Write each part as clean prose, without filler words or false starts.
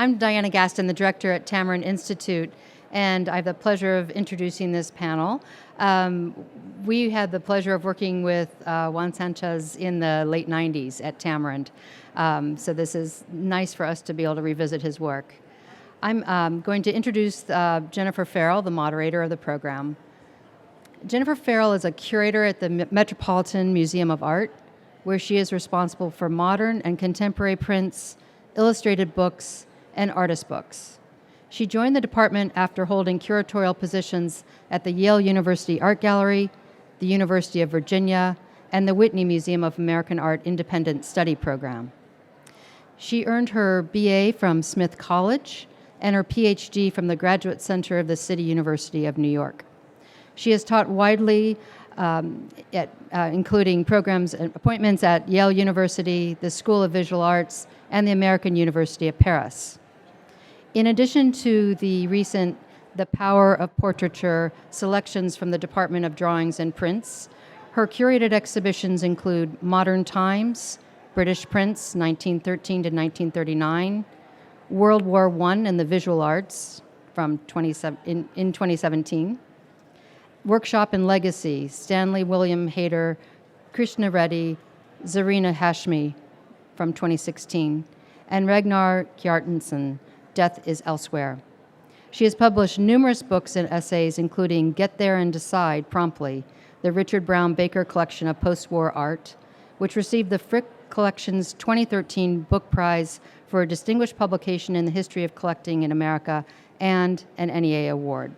I'm Diana Gaston, the director at Tamarind Institute, and I have the pleasure of introducing this panel. We had the pleasure of working with Juan Sánchez in the late 90s at Tamarind, so this is nice for us to be able to revisit his work. I'm going to introduce Jennifer Farrell, the moderator of the program. Jennifer Farrell is a curator at the Metropolitan Museum of Art, where she is responsible for modern and contemporary prints, illustrated books, and artist books. She joined the department after holding curatorial positions at the Yale University Art Gallery, the University of Virginia, and the Whitney Museum of American Art Independent Study Program. She earned her BA from Smith College and her PhD from the Graduate Center of the City University of New York. She has taught widely, including programs and appointments at Yale University, the School of Visual Arts, and the American University of Paris. In addition to the recent The Power of Portraiture selections from the Department of Drawings and Prints, her curated exhibitions include Modern Times, British Prints, 1913 to 1939, World War I and the Visual Arts from in 2017, Workshop and Legacy, Stanley William Hayter, Krishna Reddy, Zarina Hashmi from 2016, and Ragnar Kjartansson, Death is Elsewhere. She has published numerous books and essays, including Get There and Decide Promptly, the Richard Brown Baker collection of post-war art, which received the Frick Collection's 2013 Book Prize for a distinguished publication in the history of collecting in America, and an NEA award.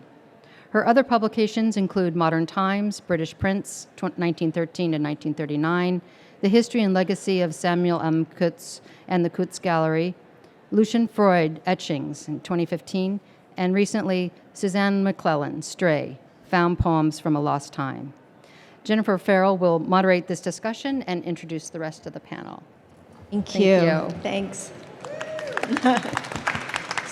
Her other publications include Modern Times, British Prints, 1913 to 1939, The History and Legacy of Samuel M. Kutz and the Kutz Gallery, Lucian Freud Etchings in 2015, and recently Suzanne McClellan, Stray, Found Poems from a Lost Time. Jennifer Farrell will moderate this discussion and introduce the rest of the panel. Thank you. Thanks.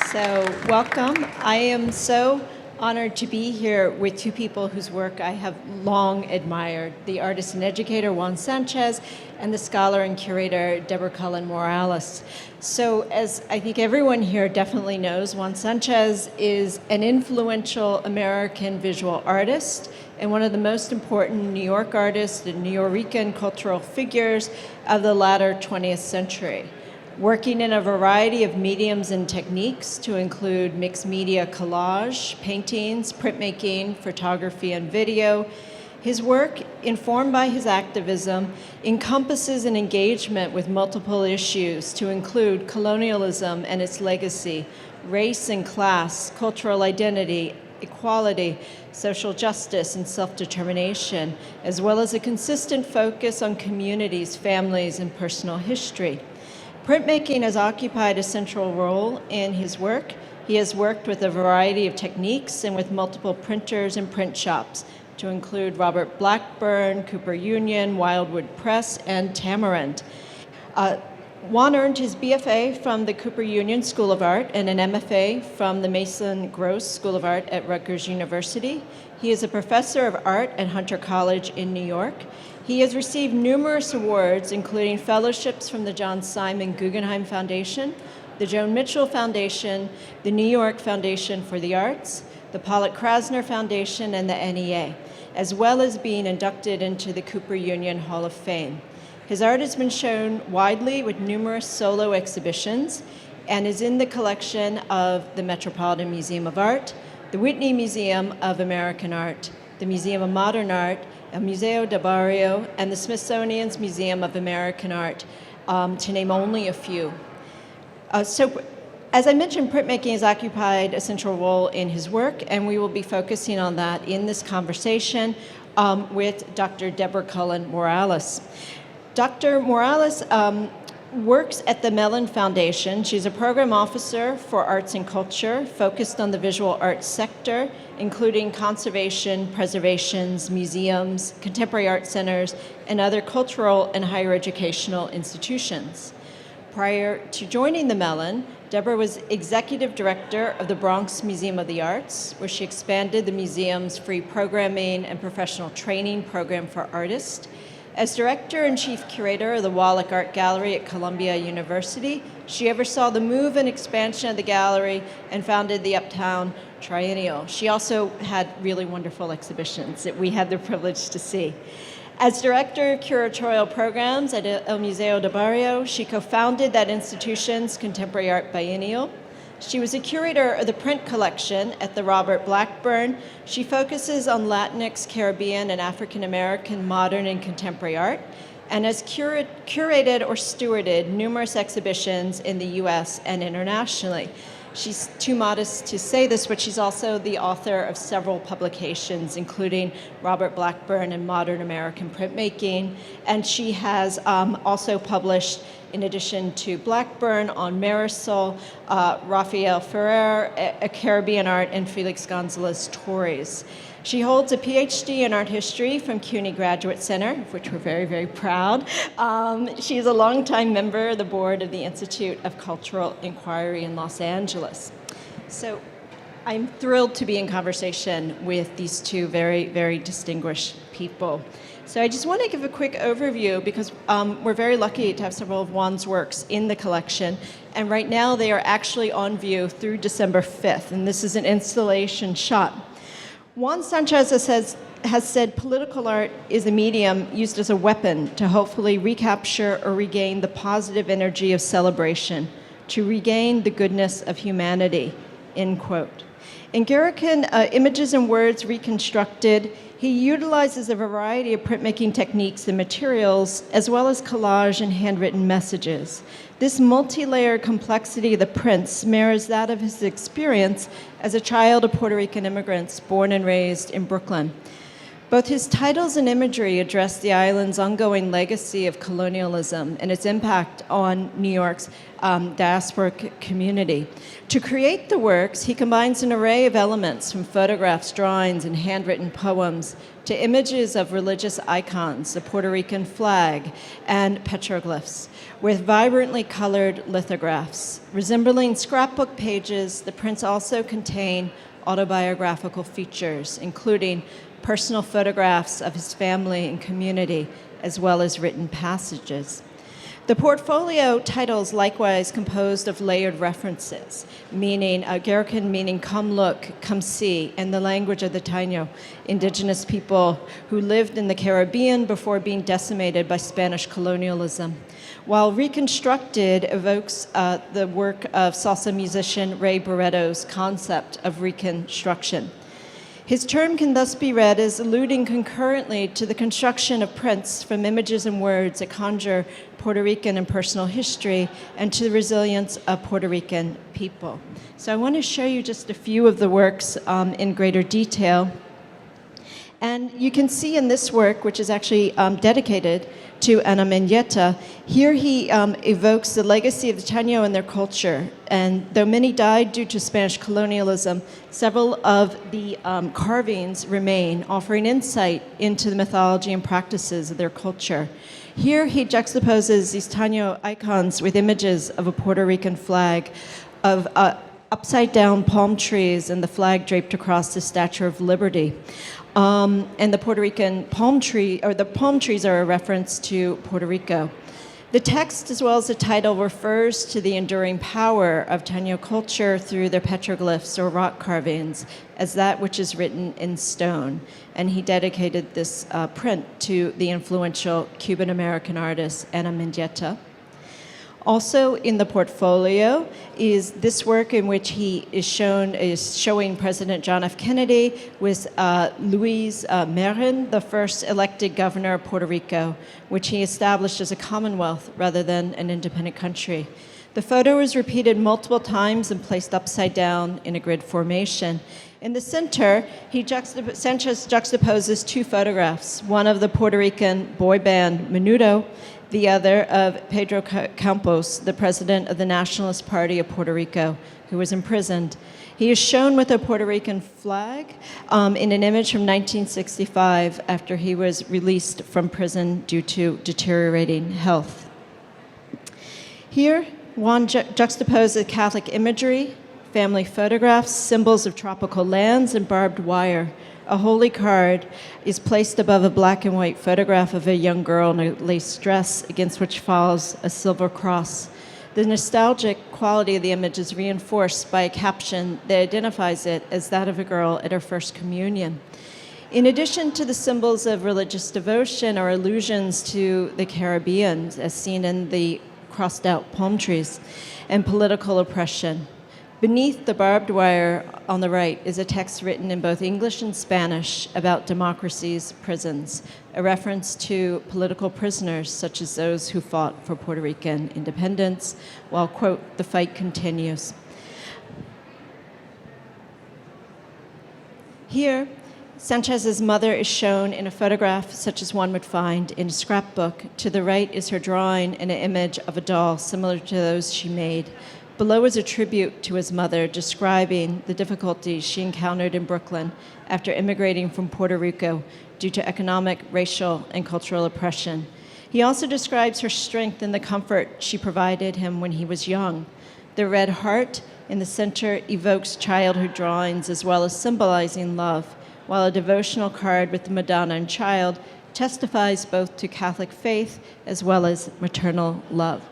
So, welcome. I am so honored to be here with two people whose work I have long admired, the artist and educator Juan Sánchez and the scholar and curator Deborah Cullen Morales. So as I think everyone here definitely knows, Juan Sánchez is an influential American visual artist and one of the most important New York artists and Nuyorican cultural figures of the latter 20th century. Working in a variety of mediums and techniques to include mixed media collage, paintings, printmaking, photography, and video, his work, informed by his activism, encompasses an engagement with multiple issues to include colonialism and its legacy, race and class, cultural identity, equality, social justice, and self-determination, as well as a consistent focus on communities, families, and personal history. Printmaking has occupied a central role in his work. He has worked with a variety of techniques and with multiple printers and print shops, to include Robert Blackburn, Cooper Union, Wildwood Press, and Tamarind. Juan earned his BFA from the Cooper Union School of Art and an MFA from the Mason Gross School of Art at Rutgers University. He is a professor of art at Hunter College in New York. He has received numerous awards, including fellowships from the John Simon Guggenheim Foundation, the Joan Mitchell Foundation, the New York Foundation for the Arts, the Pollock Krasner Foundation, and the NEA, as well as being inducted into the Cooper Union Hall of Fame. His art has been shown widely with numerous solo exhibitions and is in the collection of the Metropolitan Museum of Art, the Whitney Museum of American Art, the Museum of Modern Art, the Museo del Barrio, and the Smithsonian's Museum of American Art, to name only a few. So, as I mentioned, printmaking has occupied a central role in his work, and we will be focusing on that in this conversation with Dr. Deborah Cullen Morales. Dr. Morales works at the Mellon Foundation. She's a program officer for arts and culture, focused on the visual arts sector, including conservation, preservations, museums, contemporary art centers, and other cultural and higher educational institutions. Prior to joining the Mellon, Deborah was executive director of the Bronx Museum of the Arts, where she expanded the museum's free programming and professional training program for artists. As director and chief curator of the Wallach Art Gallery at Columbia University, She oversaw the move and expansion of the gallery and founded the Uptown Triennial. She also had really wonderful exhibitions that we had the privilege to see. As director of curatorial programs at El Museo del Barrio, she co-founded that institution's Contemporary Art Biennial. She was a curator of the print collection at the Robert Blackburn. She focuses on Latinx, Caribbean, and African American modern and contemporary art, and has curated or stewarded numerous exhibitions in the US and internationally. She's too modest to say this, but she's also the author of several publications, including Robert Blackburn and Modern American Printmaking. And she has also published, in addition to Blackburn, on Marisol, Rafael Ferrer, a Caribbean art, and Felix Gonzalez Torres. She holds a PhD in art history from CUNY Graduate Center, of which we're very, very proud. She is a longtime member of the board of the Institute of Cultural Inquiry in Los Angeles. So I'm thrilled to be in conversation with these two very, very distinguished people. So I just want to give a quick overview because we're very lucky to have several of Juan's works in the collection. And right now they are actually on view through December 5th. And this is an installation shot. Juan Sánchez has said political art is a medium used as a weapon to hopefully recapture or regain the positive energy of celebration, to regain the goodness of humanity, end quote. In Nuyorican, Images and Words Reconstructed, he utilizes a variety of printmaking techniques and materials, as well as collage and handwritten messages. This multi-layered complexity of the prints mirrors that of his experience as a child of Puerto Rican immigrants born and raised in Brooklyn. Both his titles and imagery address the island's ongoing legacy of colonialism and its impact on New York's diasporic community. To create the works, he combines an array of elements from photographs, drawings, and handwritten poems to images of religious icons, the Puerto Rican flag, and petroglyphs, with vibrantly colored lithographs. Resembling scrapbook pages, the prints also contain autobiographical features, including personal photographs of his family and community, as well as written passages. The portfolio titles likewise composed of layered references, meaning Nuyorican meaning come look, come see, and the language of the Taino, indigenous people who lived in the Caribbean before being decimated by Spanish colonialism. While Reconstructed evokes the work of salsa musician Ray Barretto's concept of reconstruction. His term can thus be read as alluding concurrently to the construction of prints from images and words that conjure Puerto Rican and personal history and to the resilience of Puerto Rican people. So I want to show you just a few of the works in greater detail. And you can see in this work, which is actually dedicated to Ana Mendieta, here he evokes the legacy of the Taino and their culture. And though many died due to Spanish colonialism, several of the carvings remain, offering insight into the mythology and practices of their culture. Here he juxtaposes these Taino icons with images of a Puerto Rican flag, of upside-down palm trees and the flag draped across the Statue of Liberty. And the Puerto Rican palm tree, or the palm trees are a reference to Puerto Rico. The text, as well as the title, refers to the enduring power of Taino culture through their petroglyphs or rock carvings as that which is written in stone. And he dedicated this print to the influential Cuban-American artist Ana Mendieta. Also in the portfolio is this work in which he is showing President John F. Kennedy with Luis Marin, the first elected governor of Puerto Rico, which he established as a commonwealth rather than an independent country. The photo is repeated multiple times and placed upside down in a grid formation. In the center, Sanchez juxtaposes two photographs, one of the Puerto Rican boy band Menudo, the other of Pedro Campos, the president of the Nationalist Party of Puerto Rico, who was imprisoned. He is shown with a Puerto Rican flag in an image from 1965 after he was released from prison due to deteriorating health. Here, Juan juxtaposes Catholic imagery, family photographs, symbols of tropical lands, and barbed wire. A holy card is placed above a black and white photograph of a young girl in a lace dress, against which falls a silver cross. The nostalgic quality of the image is reinforced by a caption that identifies it as that of a girl at her first communion. In addition to the symbols of religious devotion or allusions to the Caribbean, as seen in the crossed out palm trees, and political oppression, beneath the barbed wire on the right is a text written in both English and Spanish about democracy's prisons, a reference to political prisoners such as those who fought for Puerto Rican independence, while, quote, the fight continues. Here, Sanchez's mother is shown in a photograph such as one would find in a scrapbook. To the right is her drawing and an image of a doll similar to those she made. Below is a tribute to his mother describing the difficulties she encountered in Brooklyn after immigrating from Puerto Rico due to economic, racial, and cultural oppression. He also describes her strength and the comfort she provided him when he was young. The red heart in the center evokes childhood drawings as well as symbolizing love, while a devotional card with the Madonna and child testifies both to Catholic faith as well as maternal love.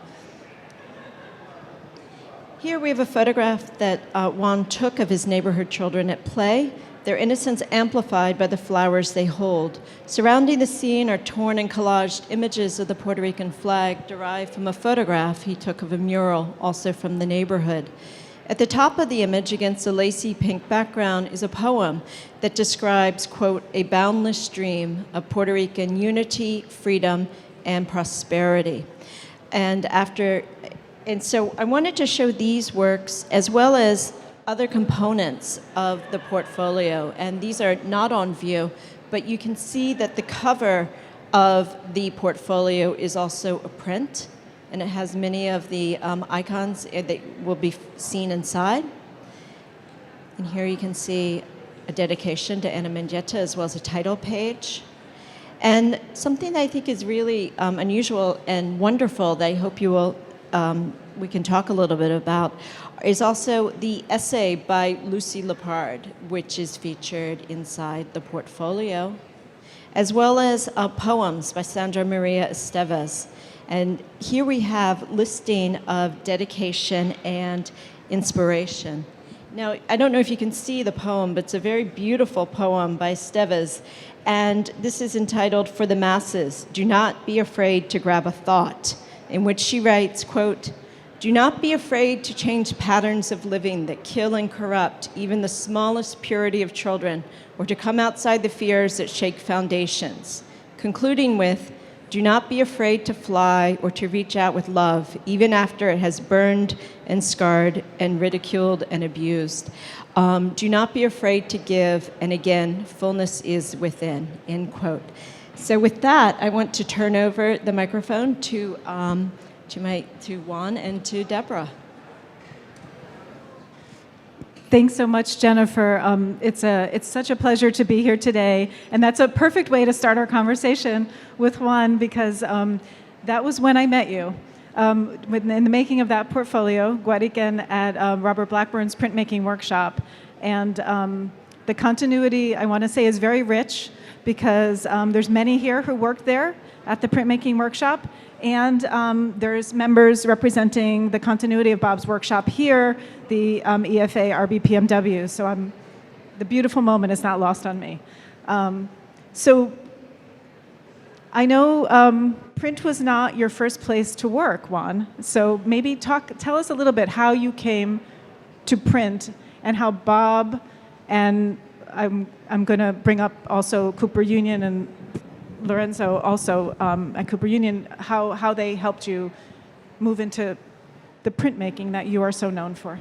Here we have a photograph that Juan took of his neighborhood children at play, their innocence amplified by the flowers they hold. Surrounding the scene are torn and collaged images of the Puerto Rican flag derived from a photograph he took of a mural, also from the neighborhood. At the top of the image, against a lacy pink background, is a poem that describes, quote, a boundless dream of Puerto Rican unity, freedom, and prosperity. And so I wanted to show these works as well as other components of the portfolio. And these are not on view, but you can see that the cover of the portfolio is also a print, and it has many of the icons that will be seen inside. And here you can see a dedication to Ana Mendieta as well as a title page. And something that I think is really unusual and wonderful that I hope you will, we can talk a little bit about, is also the essay by Lucy Lepard, which is featured inside the portfolio, as well as poems by Sandra Maria Esteves. And here we have listing of dedication and inspiration. Now, I don't know if you can see the poem, but it's a very beautiful poem by Esteves. And this is entitled For the Masses, Do Not Be Afraid to Grab a Thought, in which she writes, quote, do not be afraid to change patterns of living that kill and corrupt even the smallest purity of children, or to come outside the fears that shake foundations. Concluding with, do not be afraid to fly or to reach out with love, even after it has burned and scarred and ridiculed and abused. Do not be afraid to give, and again, fullness is within, end quote. So with that, I want to turn over the microphone to Juan and to Deborah. Thanks so much, Jennifer. It's such a pleasure to be here today, and that's a perfect way to start our conversation with Juan, because that was when I met you. In the making of that portfolio, Nuyorican, at Robert Blackburn's Printmaking Workshop. And the continuity, I want to say, is very rich, because there's many here who worked there at the Printmaking Workshop, and there's members representing the continuity of Bob's workshop here, the EFA RBPMW. So the beautiful moment is not lost on me. So I know print was not your first place to work, Juan. So maybe tell us a little bit how you came to print, and how Bob, and I'm going to bring up also Cooper Union and Lorenzo also at Cooper Union, how they helped you move into the printmaking that you are so known for.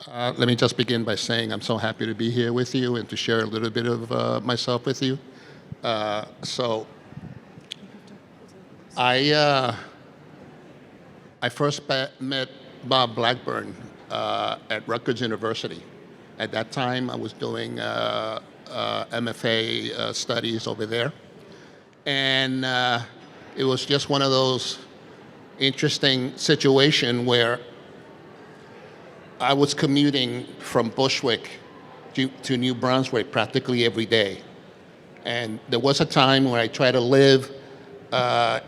Let me just begin by saying I'm so happy to be here with you and to share a little bit of myself with you. So I first met Bob Blackburn at Rutgers University. At that time, I was doing MFA studies over there. And it was just one of those interesting situations where I was commuting from Bushwick to New Brunswick practically every day. And there was a time when I tried to live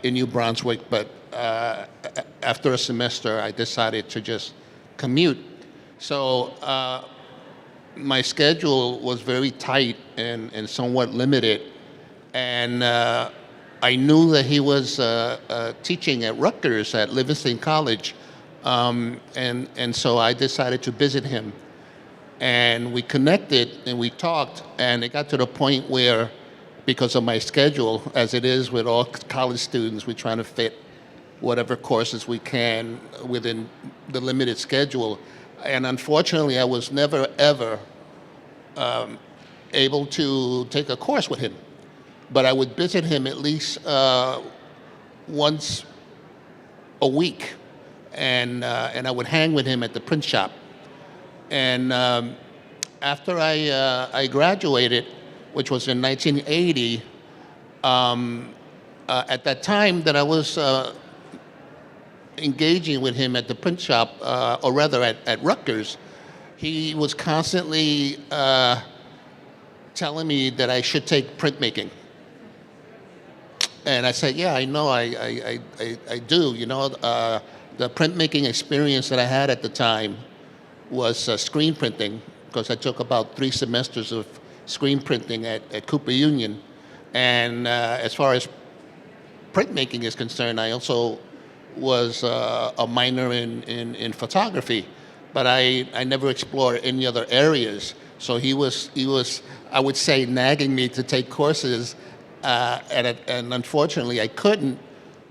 in New Brunswick, but after a semester, I decided to just commute. So my schedule was very tight and somewhat limited. And I knew that he was teaching at Rutgers at Livingston College. And so I decided to visit him. And we connected and we talked, and it got to the point where, because of my schedule, as it is with all college students, we're trying to fit whatever courses we can within the limited schedule. And unfortunately, I was never, ever able to take a course with him. But I would visit him at least once a week, and I would hang with him at the print shop. And after I graduated, which was in 1980, at that time that I was engaging with him at the print shop, or rather at Rutgers, he was constantly telling me that I should take printmaking. And I said, yeah, I know, I do. You know, the printmaking experience that I had at the time was screen printing, because I took about 3 semesters of screen printing at Cooper Union. And as far as printmaking is concerned, I also was a minor in photography, but I never explored any other areas. So he was, I would say, nagging me to take courses, and unfortunately I couldn't.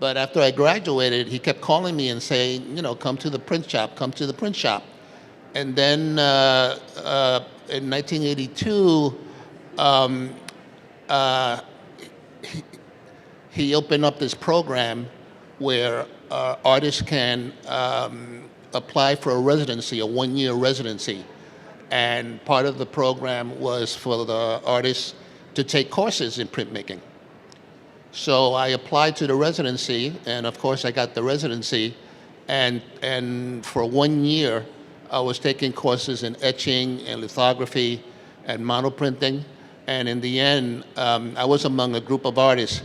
But after I graduated, he kept calling me and saying, you know, come to the print shop, come to the print shop. And then in 1982, he opened up this program where artists can apply for a residency, a 1-year residency. And part of the program was for the artists to take courses in printmaking. So I applied to the residency, and of course I got the residency. And for 1 year, I was taking courses in etching and lithography and monoprinting. And in the end, I was among a group of artists.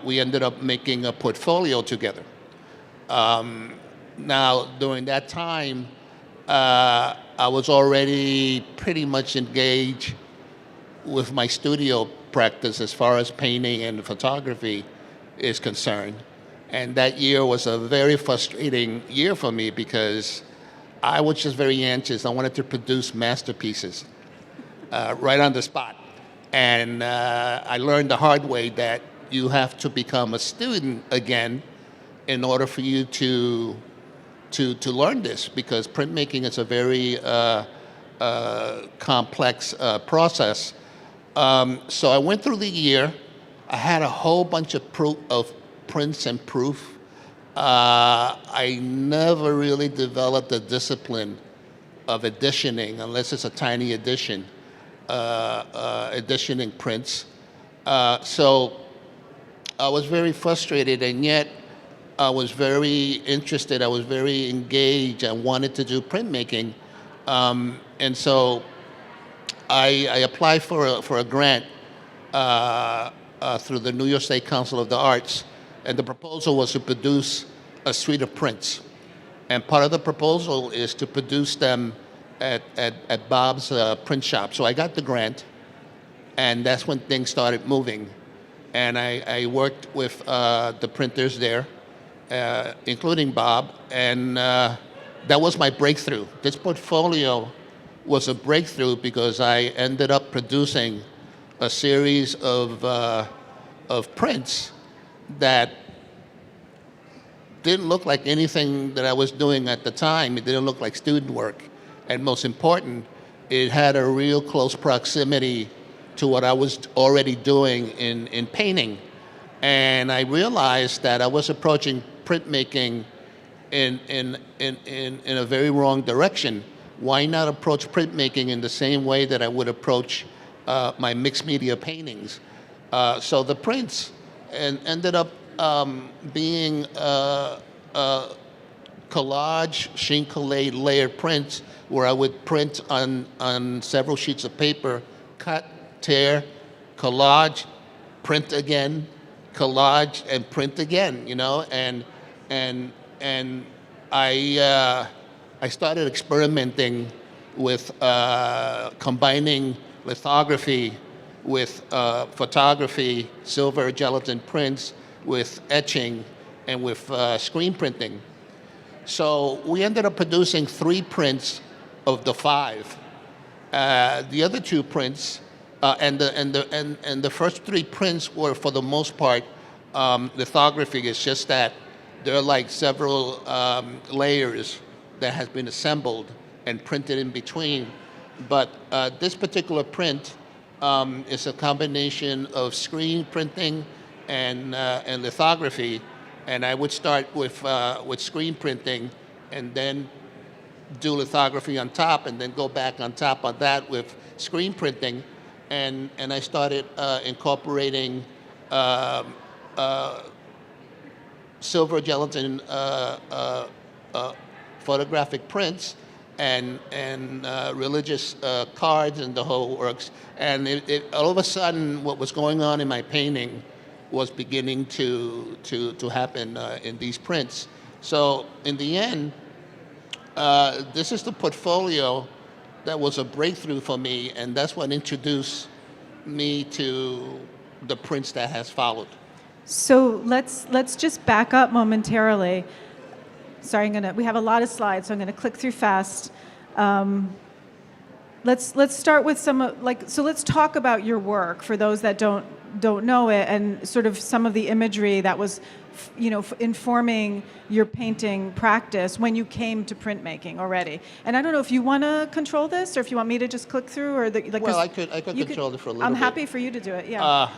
We ended up making a portfolio together. Now, during that time, I was already pretty much engaged with my studio practice as far as painting and photography is concerned. And that year was a very frustrating year for me because I was just very anxious. I wanted to produce masterpieces right on the spot. And I learned the hard way that you have to become a student again in order for you to learn this, because printmaking is a very complex process. So I went through the year. I had a whole bunch of prints and proof. I never really developed the discipline of editioning, unless it's a tiny edition, editioning prints. So I was very frustrated, and yet I was very interested. I was very engaged. I wanted to do printmaking. And so I applied for a grant through the New York State Council of the Arts. And the proposal was to produce a suite of prints. And part of the proposal is to produce them at Bob's print shop. So I got the grant, and that's when things started moving. And I worked with the printers there, including Bob, and that was my breakthrough. This portfolio was a breakthrough because I ended up producing a series of prints that didn't look like anything that I was doing at the time. It didn't look like student work. And most important, it had a real close proximity to what I was already doing in painting. And I realized that I was approaching printmaking in a very wrong direction. Why not approach printmaking in the same way that I would approach my mixed media paintings? So the prints ended up being collage, chine-collé layered prints, where I would print on several sheets of paper, cut, tear, collage, print again, collage, and print again, you know, and and I started experimenting with combining lithography with photography, silver gelatin prints, with etching, and with screen printing. So we ended up producing 3 prints of the 5. The other 2 prints, and the first 3 prints were, for the most part, lithography. It's just that there are like several layers that has been assembled and printed in between. But this particular print is a combination of screen printing and lithography. And I would start with screen printing and then do lithography on top, and then go back on top of that with screen printing. And I started incorporating silver gelatin photographic prints and religious cards and the whole works. And all of a sudden, what was going on in my painting was beginning to happen in these prints. So in the end, this is the portfolio that was a breakthrough for me, and that's what introduced me to the prints that has followed. So let's just back up momentarily. Sorry, we have a lot of slides, so I'm gonna click through fast. Let's start with so let's talk about your work for those that don't know it, and sort of some of the imagery that was informing your painting practice when you came to printmaking already. And I don't know if you want to control this, or if you want me to just click through, or well, I could control it for a little bit. I'm happy for you to do it. Yeah.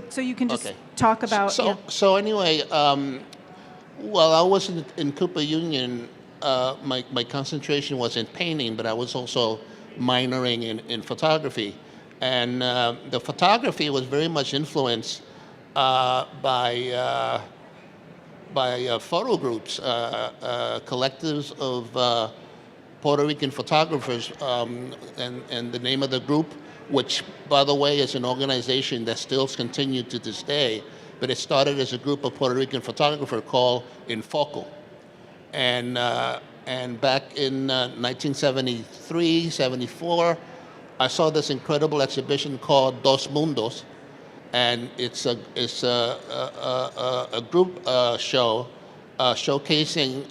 So you can just talk about. So anyway, well, I was in Cooper Union. My concentration was in painting, but I was also minoring in photography. And the photography was very much influenced by photo groups, collectives of Puerto Rican photographers, and the name of the group, which, by the way, is an organization that still continued to this day, but it started as a group of Puerto Rican photographers called Infoco. And back in 1973, 74, I saw this incredible exhibition called Dos Mundos, and it's a group show showcasing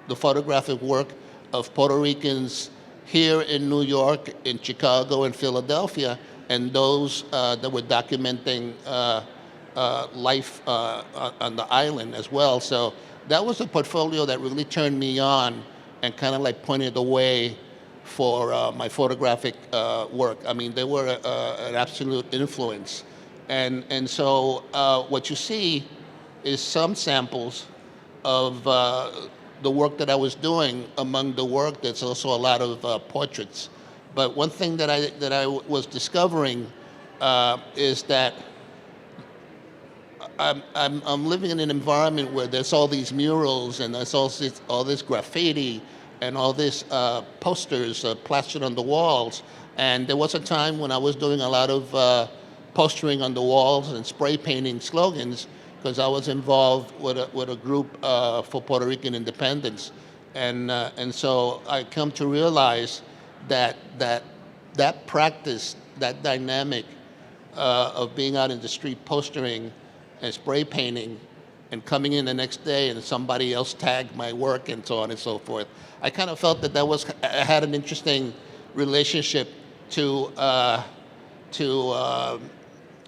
the photographic work of Puerto Ricans here in New York, in Chicago, and Philadelphia, and those that were documenting life on the island as well. So that was a portfolio that really turned me on and kind of like pointed the way for my photographic work. I mean, they were an absolute influence. And so what you see is some samples of the work that I was doing. Among the work, there's also a lot of portraits. But one thing that I was discovering is that I'm living in an environment where there's all these murals, and there's all this graffiti, and all this posters plastered on the walls. And there was a time when I was doing a lot of postering on the walls and spray painting slogans, because I was involved with a group for Puerto Rican independence. And so I come to realize that practice, that dynamic of being out in the street postering and spray painting, and coming in the next day and somebody else tagged my work and so on and so forth. I kind of felt that had an interesting relationship to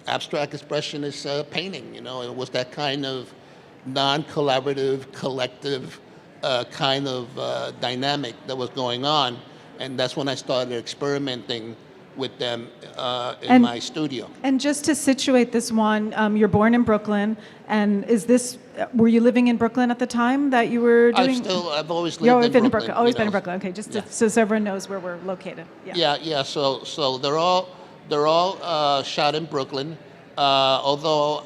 abstract expressionist painting. You know, it was that kind of non-collaborative, collective kind of dynamic that was going on, and that's when I started experimenting with them in my studio. And just to situate this one, you're born in Brooklyn, and were you living in Brooklyn at the time that you were doing? I've always lived in Brooklyn. Always been in Brooklyn. Okay, so everyone knows where we're located. Yeah. So they're all shot in Brooklyn. Although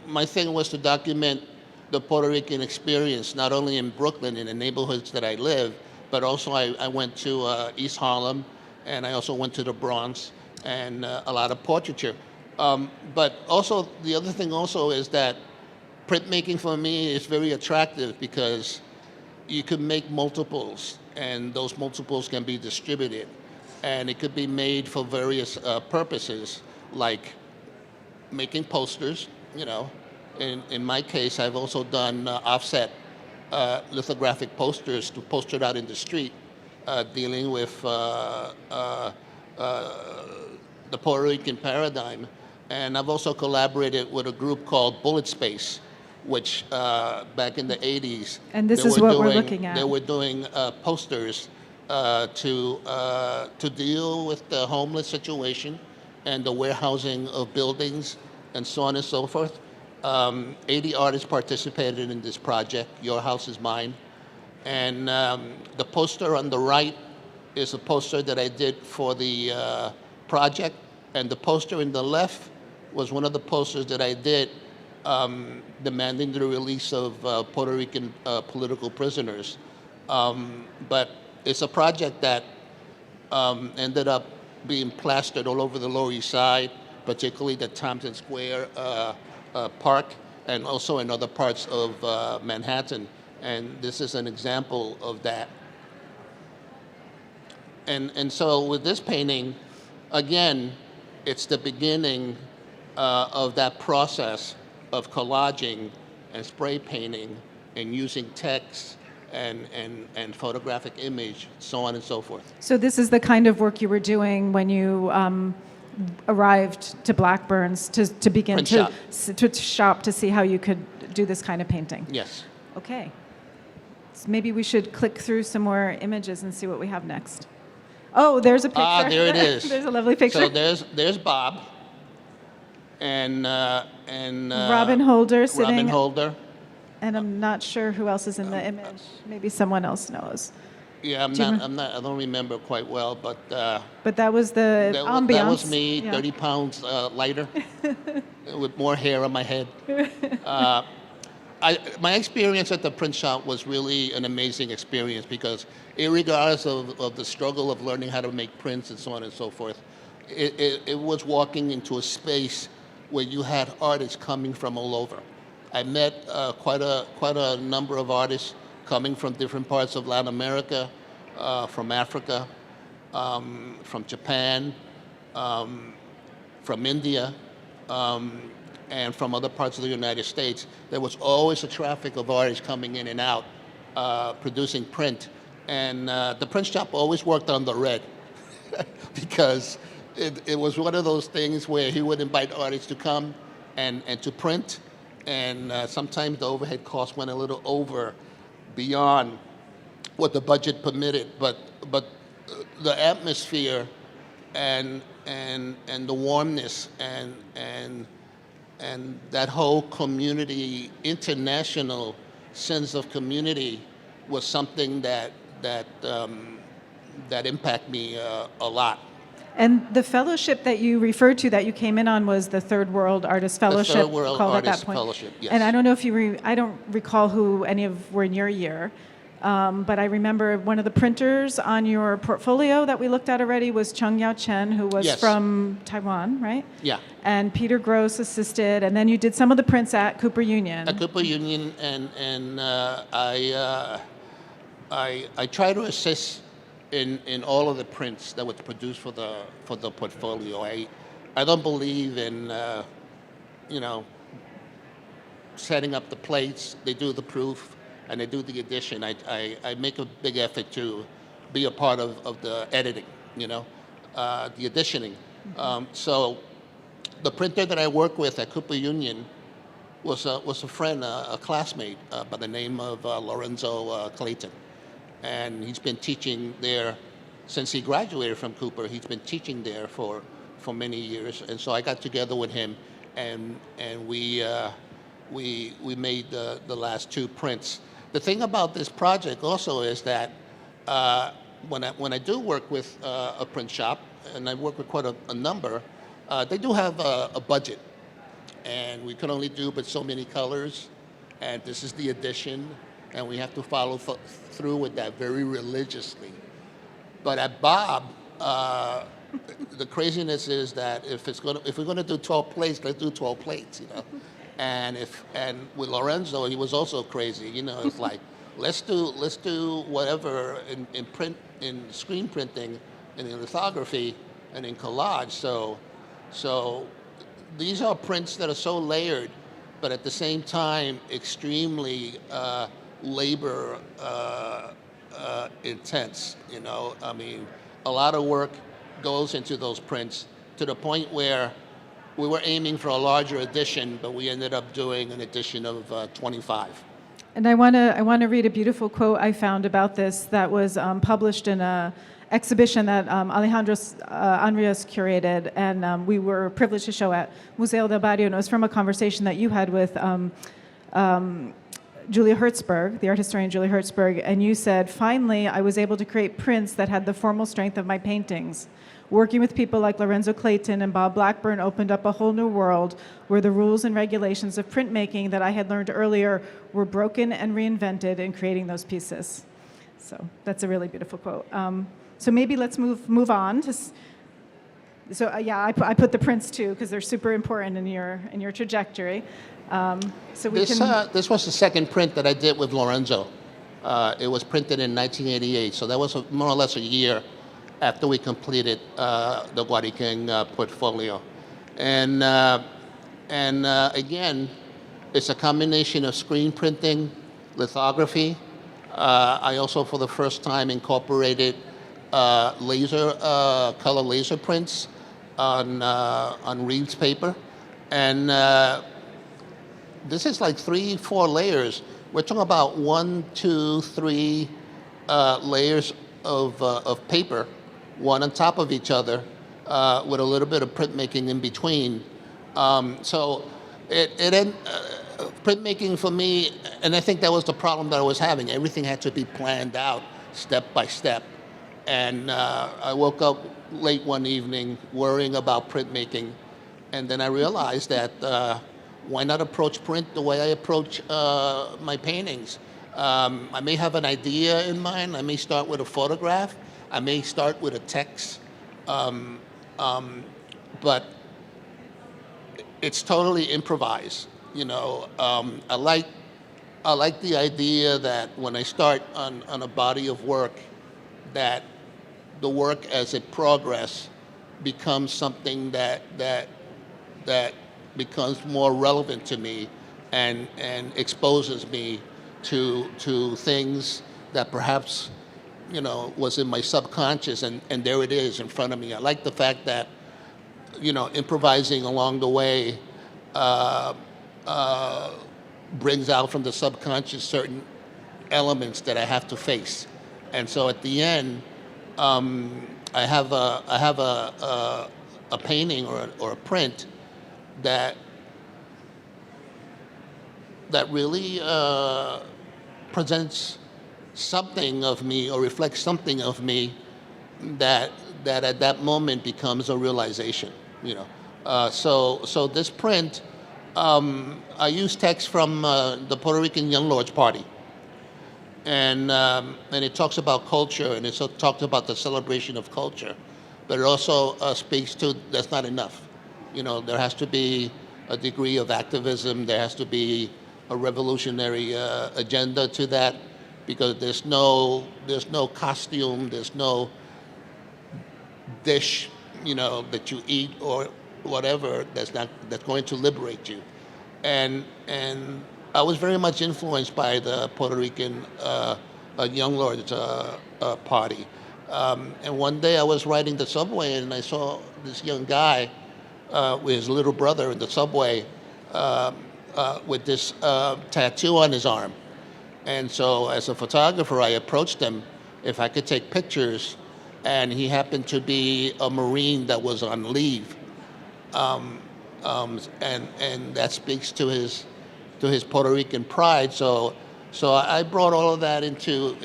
my thing was to document the Puerto Rican experience, not only in Brooklyn, in the neighborhoods that I live, but also I went to East Harlem, and I also went to the Bronx, and a lot of portraiture. But also, the other thing also is that printmaking for me is very attractive because you can make multiples, and those multiples can be distributed, and it could be made for various purposes, like making posters. In my case, I've also done offset lithographic posters to poster it out in the street, dealing with the Puerto Rican paradigm. And I've also collaborated with a group called Bullet Space, which back in the 80s. And this is what we're looking at. They were doing posters to deal with the homeless situation and the warehousing of buildings and so on and so forth. 80 artists participated in this project, Your House is Mine. And the poster on the right is a poster that I did for the project. And the poster in the left was one of the posters that I did demanding the release of Puerto Rican political prisoners. But it's a project that ended up being plastered all over the Lower East Side, particularly the Thompson Square Park, and also in other parts of Manhattan. And this is an example of that. And so with this painting, again, it's the beginning of that process of collaging and spray painting and using text and photographic image, so on and so forth. So this is the kind of work you were doing when you arrived to Blackburn's to begin Print to shop to see how you could do this kind of painting. Yes. Okay. So maybe we should click through some more images and see what we have next. Oh, there's a picture. Ah, there it is. There's a lovely picture. So there's Bob and Robin Holder sitting. Robin Holder. And I'm not sure who else is in the image. Maybe someone else knows. Yeah, I don't remember quite well, but But that was the ambiance. that was me, Yeah. 30 pounds lighter, with more hair on my head. My experience at the print shop was really an amazing experience because, regardless of the struggle of learning how to make prints and so on and so forth, it was walking into a space where you had artists coming from all over. I met quite a number of artists coming from different parts of Latin America, from Africa, from Japan, from India, and from other parts of the United States. There was always a traffic of artists coming in and out, producing print. And the print shop always worked on the red because it was one of those things where he would invite artists to come and to print. And sometimes the overhead costs went a little over beyond what the budget permitted. But the atmosphere and the warmness and that whole community, international sense of community, was something that impacted me a lot. And the fellowship that you referred to that you came in on was the Third World Artist Fellowship, The Third World called Artist at that point. Fellowship, yes. And I don't know if I don't recall who any of were in your year, but I remember one of the printers on your portfolio that we looked at already was Chung Yao Chen, who was Yes. from Taiwan, right? Yeah. And Peter Gross assisted, and then you did some of the prints at Cooper Union. At Cooper Union, and I try to assist in all of the prints that was produced for the portfolio. I don't believe in setting up the plates. They do the proof and they do the edition. I make a big effort to be a part of the editing, the editioning. So the printer that I work with at Cooper Union was a friend, a classmate by the name of Lorenzo Clayton. And he's been teaching there since he graduated from Cooper. He's been teaching there for many years. And so I got together with him, and we made the last two prints. The thing about this project also is that when I do work with a print shop, and I work with quite a number, they do have a budget, and we can only do but so many colors, and this is the edition. And we have to follow through with that very religiously. But at Bob, the craziness is that if we're going to do 12 plates, let's do 12 plates, And with Lorenzo, he was also crazy. It's like let's do whatever in print, in screen printing, and in lithography, and in collage. So these are prints that are so layered, but at the same time extremely labor intense. I mean, a lot of work goes into those prints to the point where we were aiming for a larger edition, but we ended up doing an edition of 25. And I want to read a beautiful quote I found about this that was published in a exhibition that Alejandro Andreas curated, and we were privileged to show at Museo del Barrio. And it was from a conversation that you had with Julia Hertzberg, the art historian Julia Hertzberg, and you said, "Finally, I was able to create prints that had the formal strength of my paintings. Working with people like Lorenzo Clayton and Bob Blackburn opened up a whole new world where the rules and regulations of printmaking that I had learned earlier were broken and reinvented in creating those pieces." So that's a really beautiful quote. So maybe let's move on. I put the prints too because they're super important in your trajectory. This was the second print that I did with Lorenzo. It was printed in 1988, so that was more or less a year after we completed the Nuyorican portfolio. And again, it's a combination of screen printing, lithography. I also, for the first time, incorporated color laser prints on Reed's paper. And this is like 3-4 layers. We're talking about 1, 2, 3 layers of paper, one on top of each other, with a little bit of printmaking in between. So printmaking for me, and I think that was the problem that I was having. Everything had to be planned out step by step. And I woke up late one evening worrying about printmaking. And then I realized that why not approach print the way I approach my paintings? I may have an idea in mind. I may start with a photograph. I may start with a text. But it's totally improvised. I like the idea that when I start on a body of work, that the work as it progresses becomes something that becomes more relevant to me and exposes me to things that perhaps was in my subconscious, and there it is in front of me. I like the fact that improvising along the way brings out from the subconscious certain elements that I have to face. And so at the end, I have a painting or a print that really presents something of me or reflects something of me that at that moment becomes a realization. So this print, I use text from the Puerto Rican Young Lords Party. And it talks about culture, and it talks about the celebration of culture, but it also speaks to that's not enough. There has to be a degree of activism. There has to be a revolutionary agenda to that, because there's no costume, there's no dish, that you eat or whatever that's going to liberate you, and I was very much influenced by the Puerto Rican Young Lords Party. And one day I was riding the subway and I saw this young guy with his little brother in the subway with this tattoo on his arm. And so as a photographer, I approached him if I could take pictures, and he happened to be a Marine that was on leave. And that speaks to his Puerto Rican pride. So I brought all of that into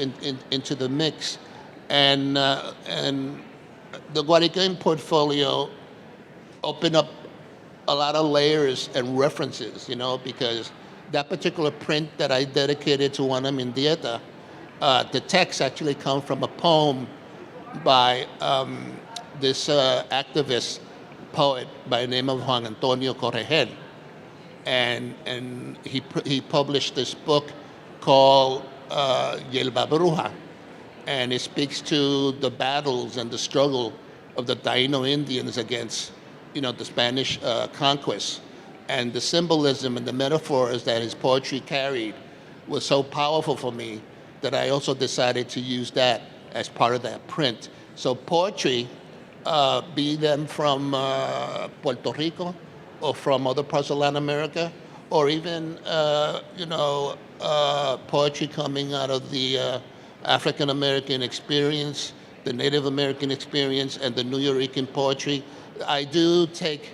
the mix, and the Nuyorican portfolio opened up a lot of layers and references, because that particular print that I dedicated to Juana Mendieta, the text actually comes from a poem by this activist poet by the name of Juan Antonio Corregel. and he published this book called Yelba Bruja, and it speaks to the battles and the struggle of the Taino Indians against, the Spanish conquest. And the symbolism and the metaphors that his poetry carried was so powerful for me that I also decided to use that as part of that print. So poetry, be them from Puerto Rico or from other parts of Latin America, or even, poetry coming out of the African American experience, the Native American experience, and the Nuyorican poetry. I do take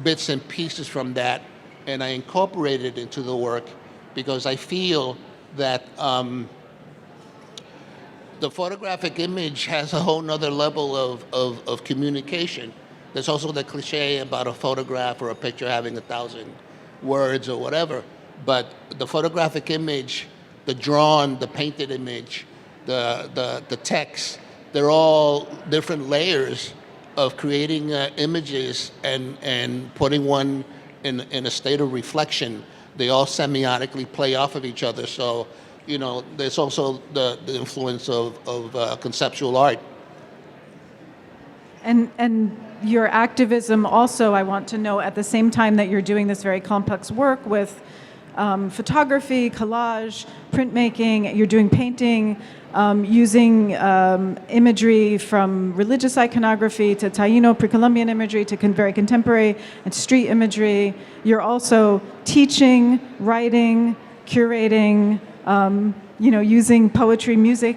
bits and pieces from that, and I incorporate it into the work because I feel that the photographic image has a whole nother level of communication. There's also the cliche about a photograph or a picture having 1,000 words or whatever, but the photographic image, the drawn, the painted image, the text, they're all different layers of creating images and putting one in a state of reflection. They all semiotically play off of each other. So, there's also the influence of conceptual art. And your activism also, I want to know, at the same time that you're doing this very complex work with photography, collage, printmaking, you're doing painting, using imagery from religious iconography to Taino pre-Columbian imagery to very contemporary and street imagery. You're also teaching, writing, curating, using poetry, music,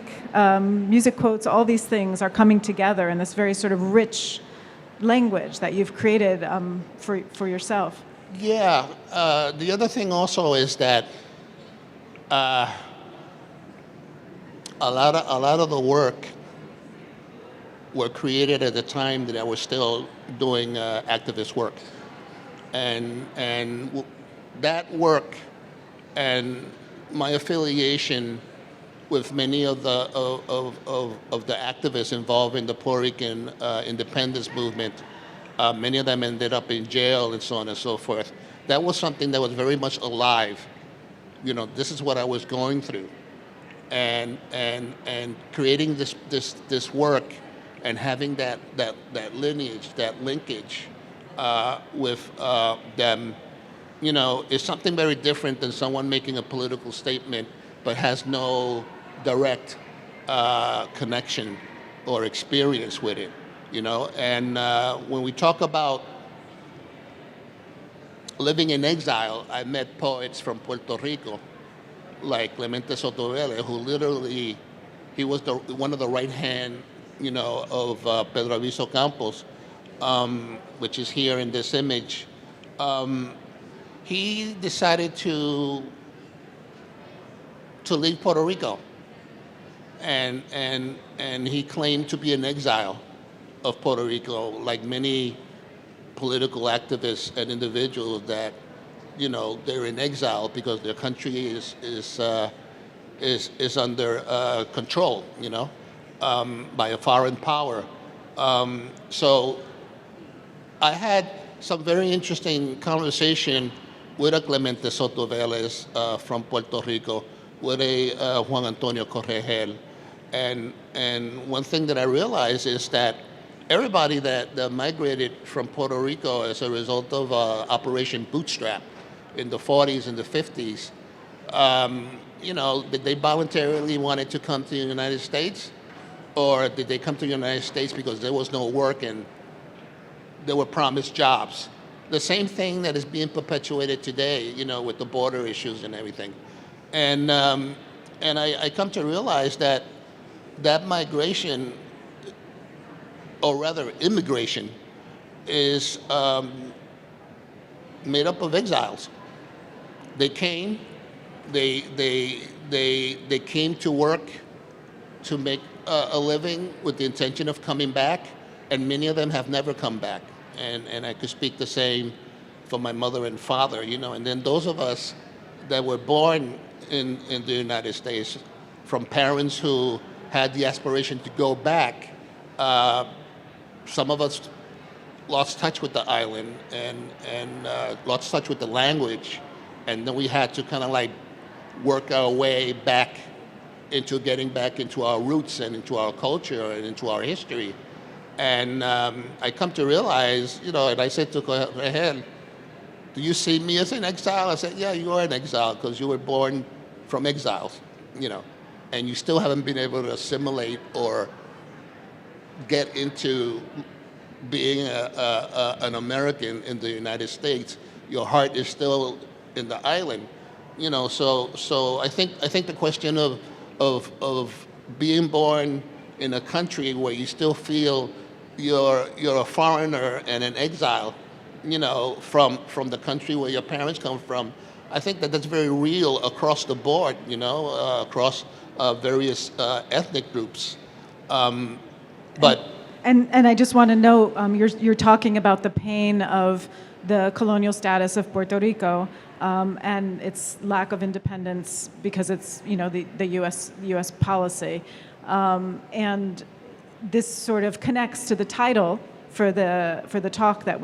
music quotes. All these things are coming together in this very sort of rich language that you've created for yourself. Yeah. The other thing also is that a lot of the work were created at the time that I was still doing activist work, and that work and my affiliation with many of the activists involved in the Puerto Rican independence movement. Many of them ended up in jail and so on and so forth. That was something that was very much alive. This is what I was going through, and creating this work and having that lineage, that linkage with them, is something very different than someone making a political statement but has no direct connection or experience with it. And when we talk about living in exile, I met poets from Puerto Rico, like Clemente Sotovele, who literally, he was one of the right hand, of Pedro Aviso Campos, which is here in this image. He decided to leave Puerto Rico, and he claimed to be an exile of Puerto Rico, like many political activists and individuals that, they're in exile because their country is under control, by a foreign power. So I had some very interesting conversation with a Clemente Sotoveles from Puerto Rico, with a Juan Antonio Corregel, and one thing that I realized is that everybody that migrated from Puerto Rico as a result of Operation Bootstrap in the 40s and the 50s, did they voluntarily wanted to come to the United States, or did they come to the United States because there was no work and they were promised jobs? The same thing that is being perpetuated today, with the border issues and everything. And I come to realize that migration, or rather immigration, is made up of exiles. They came, they came to work to make a living with the intention of coming back, and many of them have never come back. And I could speak the same for my mother and father, and then those of us that were born in the United States from parents who had the aspiration to go back. Some of us lost touch with the island and lost touch with the language, and then we had to kind of like work our way back into getting back into our roots and into our culture and into our history. And I come to realize, and I said to Rahel, do you see me as an exile? I said, yeah, you are an exile because you were born from exiles, and you still haven't been able to assimilate or get into being an American in the United States. Your heart is still in the island, So I think the question of being born in a country where you still feel you're a foreigner and an exile, from the country where your parents come from. I think that's very real across the board, across various ethnic groups. But And I just want to note, you're talking about the pain of the colonial status of Puerto Rico and its lack of independence because it's the U.S. policy, and this sort of connects to the title for the talk that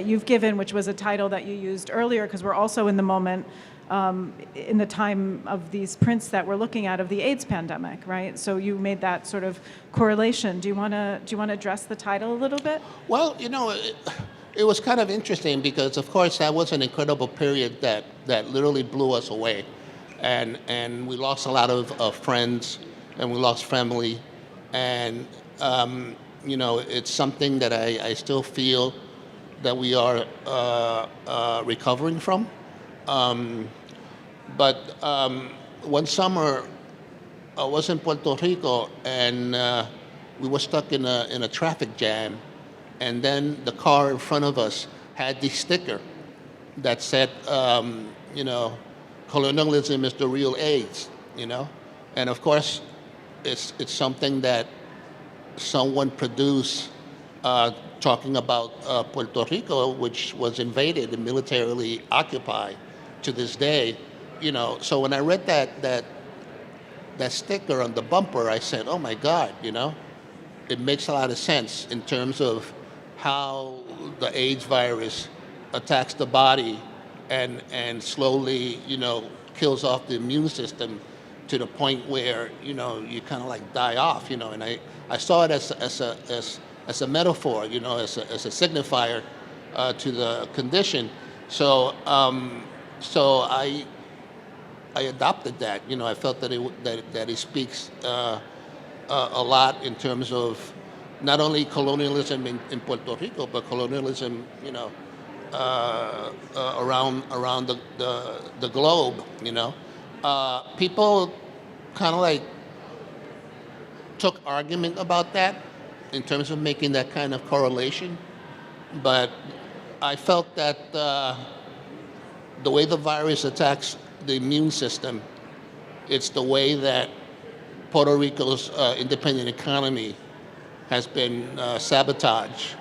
you've given, which was a title that you used earlier because we're also in the moment. In the time of these prints that we're looking at of the AIDS pandemic, right? So you made that sort of correlation. Do you want to address the title a little bit? Well, it was kind of interesting because, of course, that was an incredible period that literally blew us away, and we lost a lot of friends, and we lost family, and it's something that I still feel that we are recovering from. But one summer, I was in Puerto Rico, and we were stuck in a traffic jam, and then the car in front of us had this sticker that said, colonialism is the real AIDS, and of course, it's something that someone produced talking about Puerto Rico, which was invaded and militarily occupied to this day. So when I read that sticker on the bumper, I said, oh my God, it makes a lot of sense in terms of how the AIDS virus attacks the body and slowly, kills off the immune system to the point where, you kind of like die off, and I saw it as a metaphor, as a signifier to the condition. So I adopted that. I felt that it speaks a lot in terms of not only colonialism in Puerto Rico, but colonialism, around the globe. People kind of like took argument about that in terms of making that kind of correlation, but I felt that the way the virus attacks the immune system, it's the way that Puerto Rico's independent economy has been sabotaged,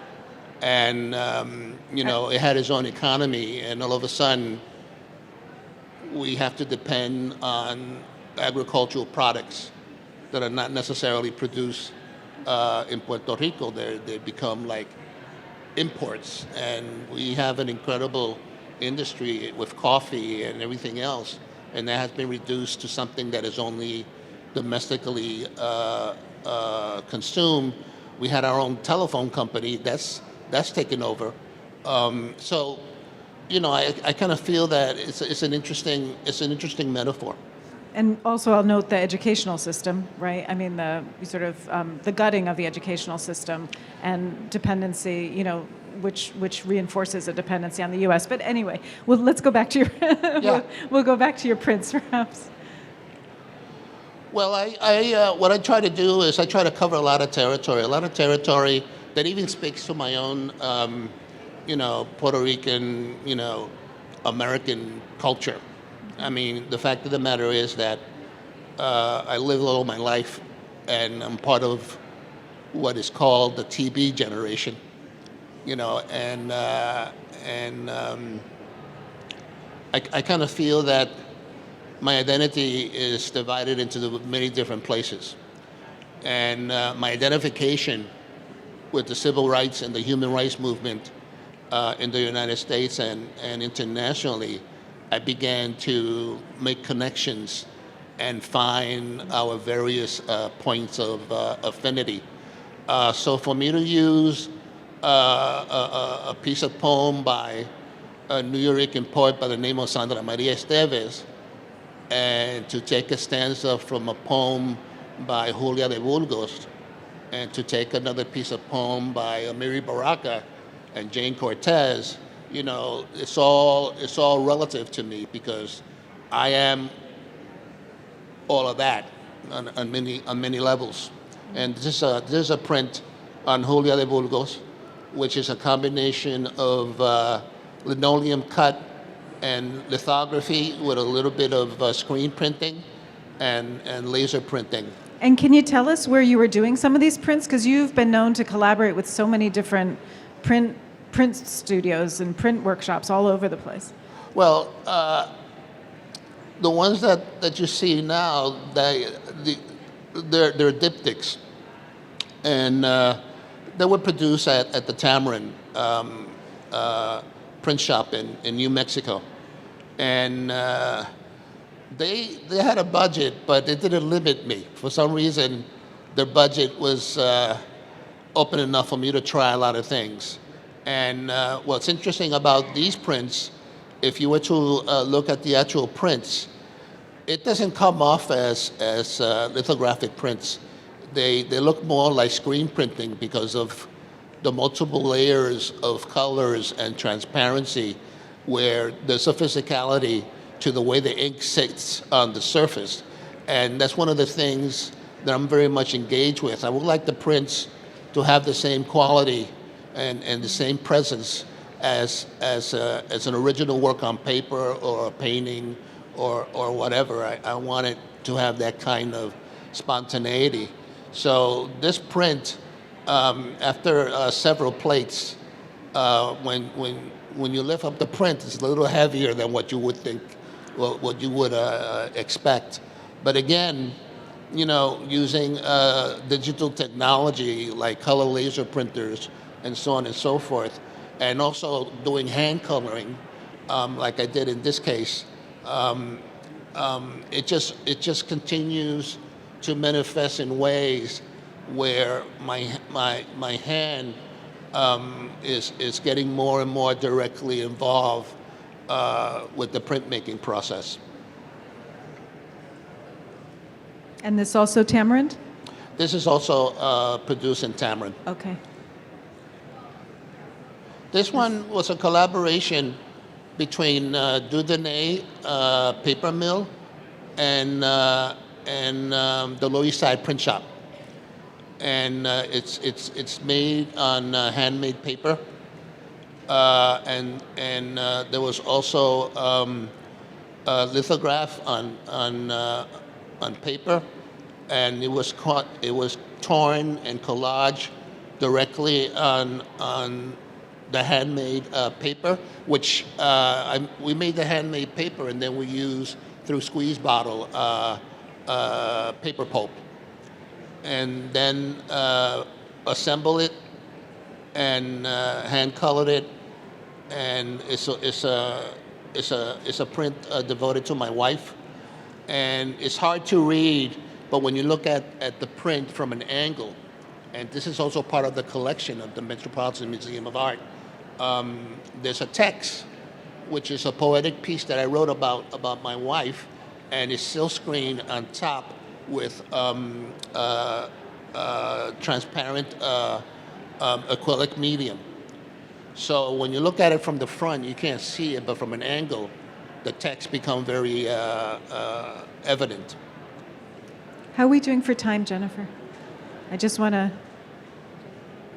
and it had its own economy, and all of a sudden we have to depend on agricultural products that are not necessarily produced in Puerto Rico. They become like imports, and we have an incredible industry with coffee and everything else, and that has been reduced to something that is only domestically consumed. We had our own telephone company that's taken over. So, I kind of feel that it's an interesting metaphor. And also, I'll note the educational system, right? I mean, the sort of the gutting of the educational system and dependency, which reinforces a dependency on the U.S. But anyway, well, let's go back to your we'll go back to your prints, perhaps. Well, I what I try to do is I try to cover a lot of territory that even speaks to my own, Puerto Rican, American culture. I mean, the fact of the matter is that I lived all my life, and I'm part of what is called the TB generation, and I kind of feel that my identity is divided into many different places, and my identification with the civil rights and the human rights movement in the United States and internationally, I began to make connections and find our various points of affinity. So for me to use a piece of poem by a Nuyorican poet by the name of Sandra Maria Esteves, and to take a stanza from a poem by Julia de Burgos, and to take another piece of poem by Amiri Baraka and Jane Cortez, you know, it's all relative to me because I am all of that on many levels. And this is a print on Julia de Burgos, which is a combination of linoleum cut and lithography with a little bit of screen printing and laser printing. And can you tell us where you were doing some of these prints? Because you've been known to collaborate with so many different print studios and print workshops all over the place. Well, the ones that you see now, they're diptychs, and they were produced at the Tamarind print shop in New Mexico, and they had a budget, but it didn't limit me. For some reason, their budget was open enough for me to try a lot of things. And what's interesting about these prints, if you were to look at the actual prints, it doesn't come off as lithographic prints. They look more like screen printing because of the multiple layers of colors and transparency, where there's a physicality to the way the ink sits on the surface. And that's one of the things that I'm very much engaged with. I would like the prints to have the same quality and the same presence as an original work on paper or a painting or whatever. I want it to have that kind of spontaneity. So this print, after several plates, when you lift up the print, it's a little heavier than what you would think, what you would expect. But again, you know, using digital technology like color laser printers and so on and so forth, and also doing hand coloring, like I did in this case, it just continues to manifest in ways where my hand is getting more and more directly involved with the printmaking process. And this also Tamarind? This is also produced in Tamarind. Okay. This one was a collaboration between Dudernay Paper Mill and the Lower East Side Print Shop, and it's made on handmade paper, and there was also lithograph on paper, and it was torn and collaged directly on the handmade paper, which we made the handmade paper, and then we used through squeeze bottle paper pulp, and then assemble it and hand colored it, and it's a print devoted to my wife, and it's hard to read, but when you look at the print from an angle, and this is also part of the collection of the Metropolitan Museum of Art, there's a text, which is a poetic piece that I wrote about my wife, and it's silkscreen on top with transparent acrylic medium. So when you look at it from the front, you can't see it, but from an angle, the text becomes very evident. How are we doing for time, Jennifer? I just want to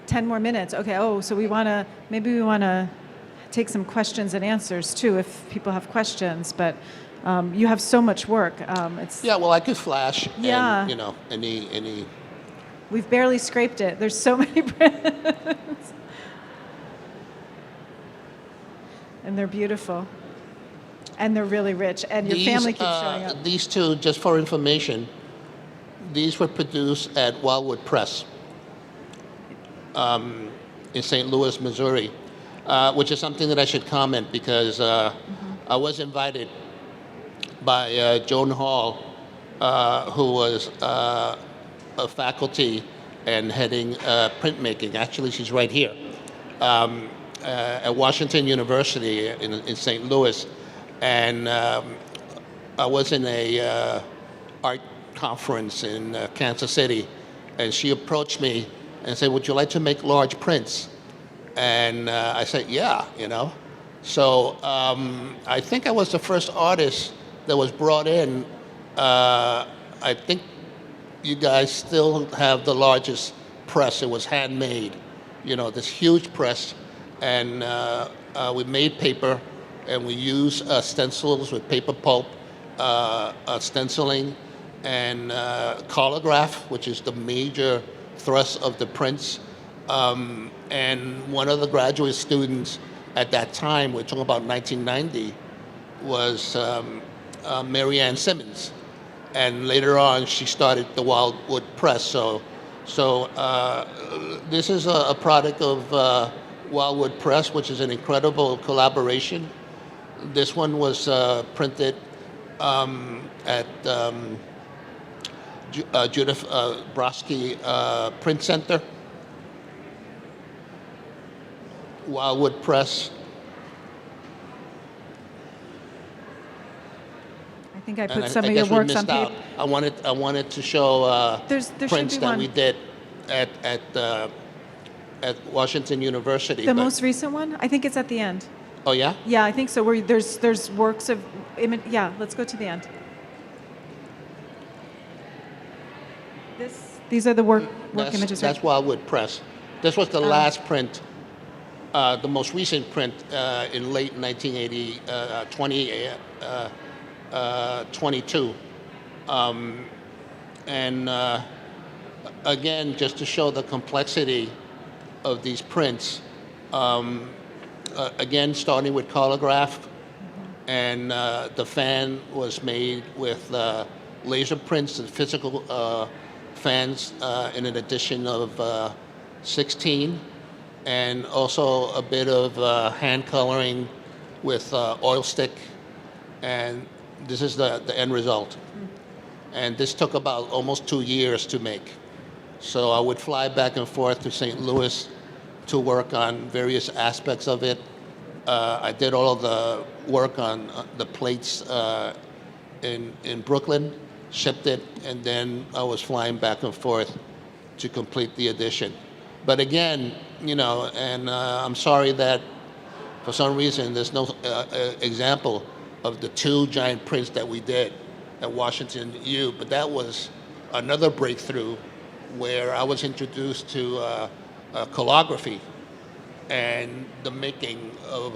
10 more minutes. Okay. Oh, so maybe we want to take some questions and answers too, if people have questions. But you have so much work. Yeah. Well, I could flash. Yeah. And, you know, any. We've barely scraped it. There's so many prints, and they're beautiful, and they're really rich. And your family keeps showing up. These two, just for information, these were produced at Wildwood Press. in St. Louis, Missouri, which is something that I should comment because I was invited by Joan Hall, who was a faculty and heading printmaking. Actually, she's right here at Washington University in St. Louis, and I was in a art conference in Kansas City, and she approached me and said, "Would you like to make large prints?" And I said, "Yeah," you know. So I think I was the first artist that was brought in. I think you guys still have the largest press. It was handmade, you know, this huge press, and we made paper, and we used stencils with paper pulp, stenciling, and colograph, which is the major thrust of the prints. And one of the graduate students at that time, we're talking about 1990, was Mary Ann Simmons. And later on, she started the Wildwood Press. So this is a product of Wildwood Press, which is an incredible collaboration. This one was printed at Judith Brodsky Print Center, Wildwood Press. I think I And put some I of your guess we works on missed out. paper. I wanted to show There prints should be that one. we did at Washington University. The but- most recent one? I think it's at the end. Oh yeah. Yeah, I think so. Where there's works of, yeah. Let's go to the end. These are the work images. That's Right? Wildwood Press. This was the last print, the most recent print in late 1980, 22. And again, just to show the complexity of these prints, again, starting with colograph, and the fan was made with laser prints and physical fans in an edition of 16, and also a bit of hand coloring with oil stick, and this is the end result. And this took about almost 2 years to make. So I would fly back and forth to St. Louis to work on various aspects of it. I did all of the work on the plates in Brooklyn, shipped it, and then I was flying back and forth to complete the edition. But again, you know, and I'm sorry that for some reason there's no example of the 2 giant prints that we did at Washington U, but that was another breakthrough where I was introduced to calligraphy and the making of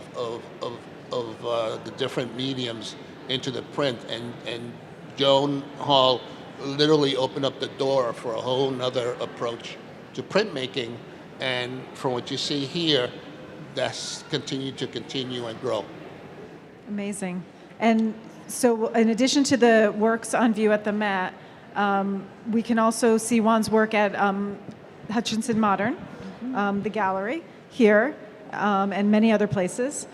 the different mediums into the print. And Joan Hall literally opened up the door for a whole nother approach to printmaking. And from what you see here, that's continued to continue and grow. Amazing. And so in addition to the works on view at the Met, we can also see Juan's work at Hutchinson Modern, the gallery here, and many other places.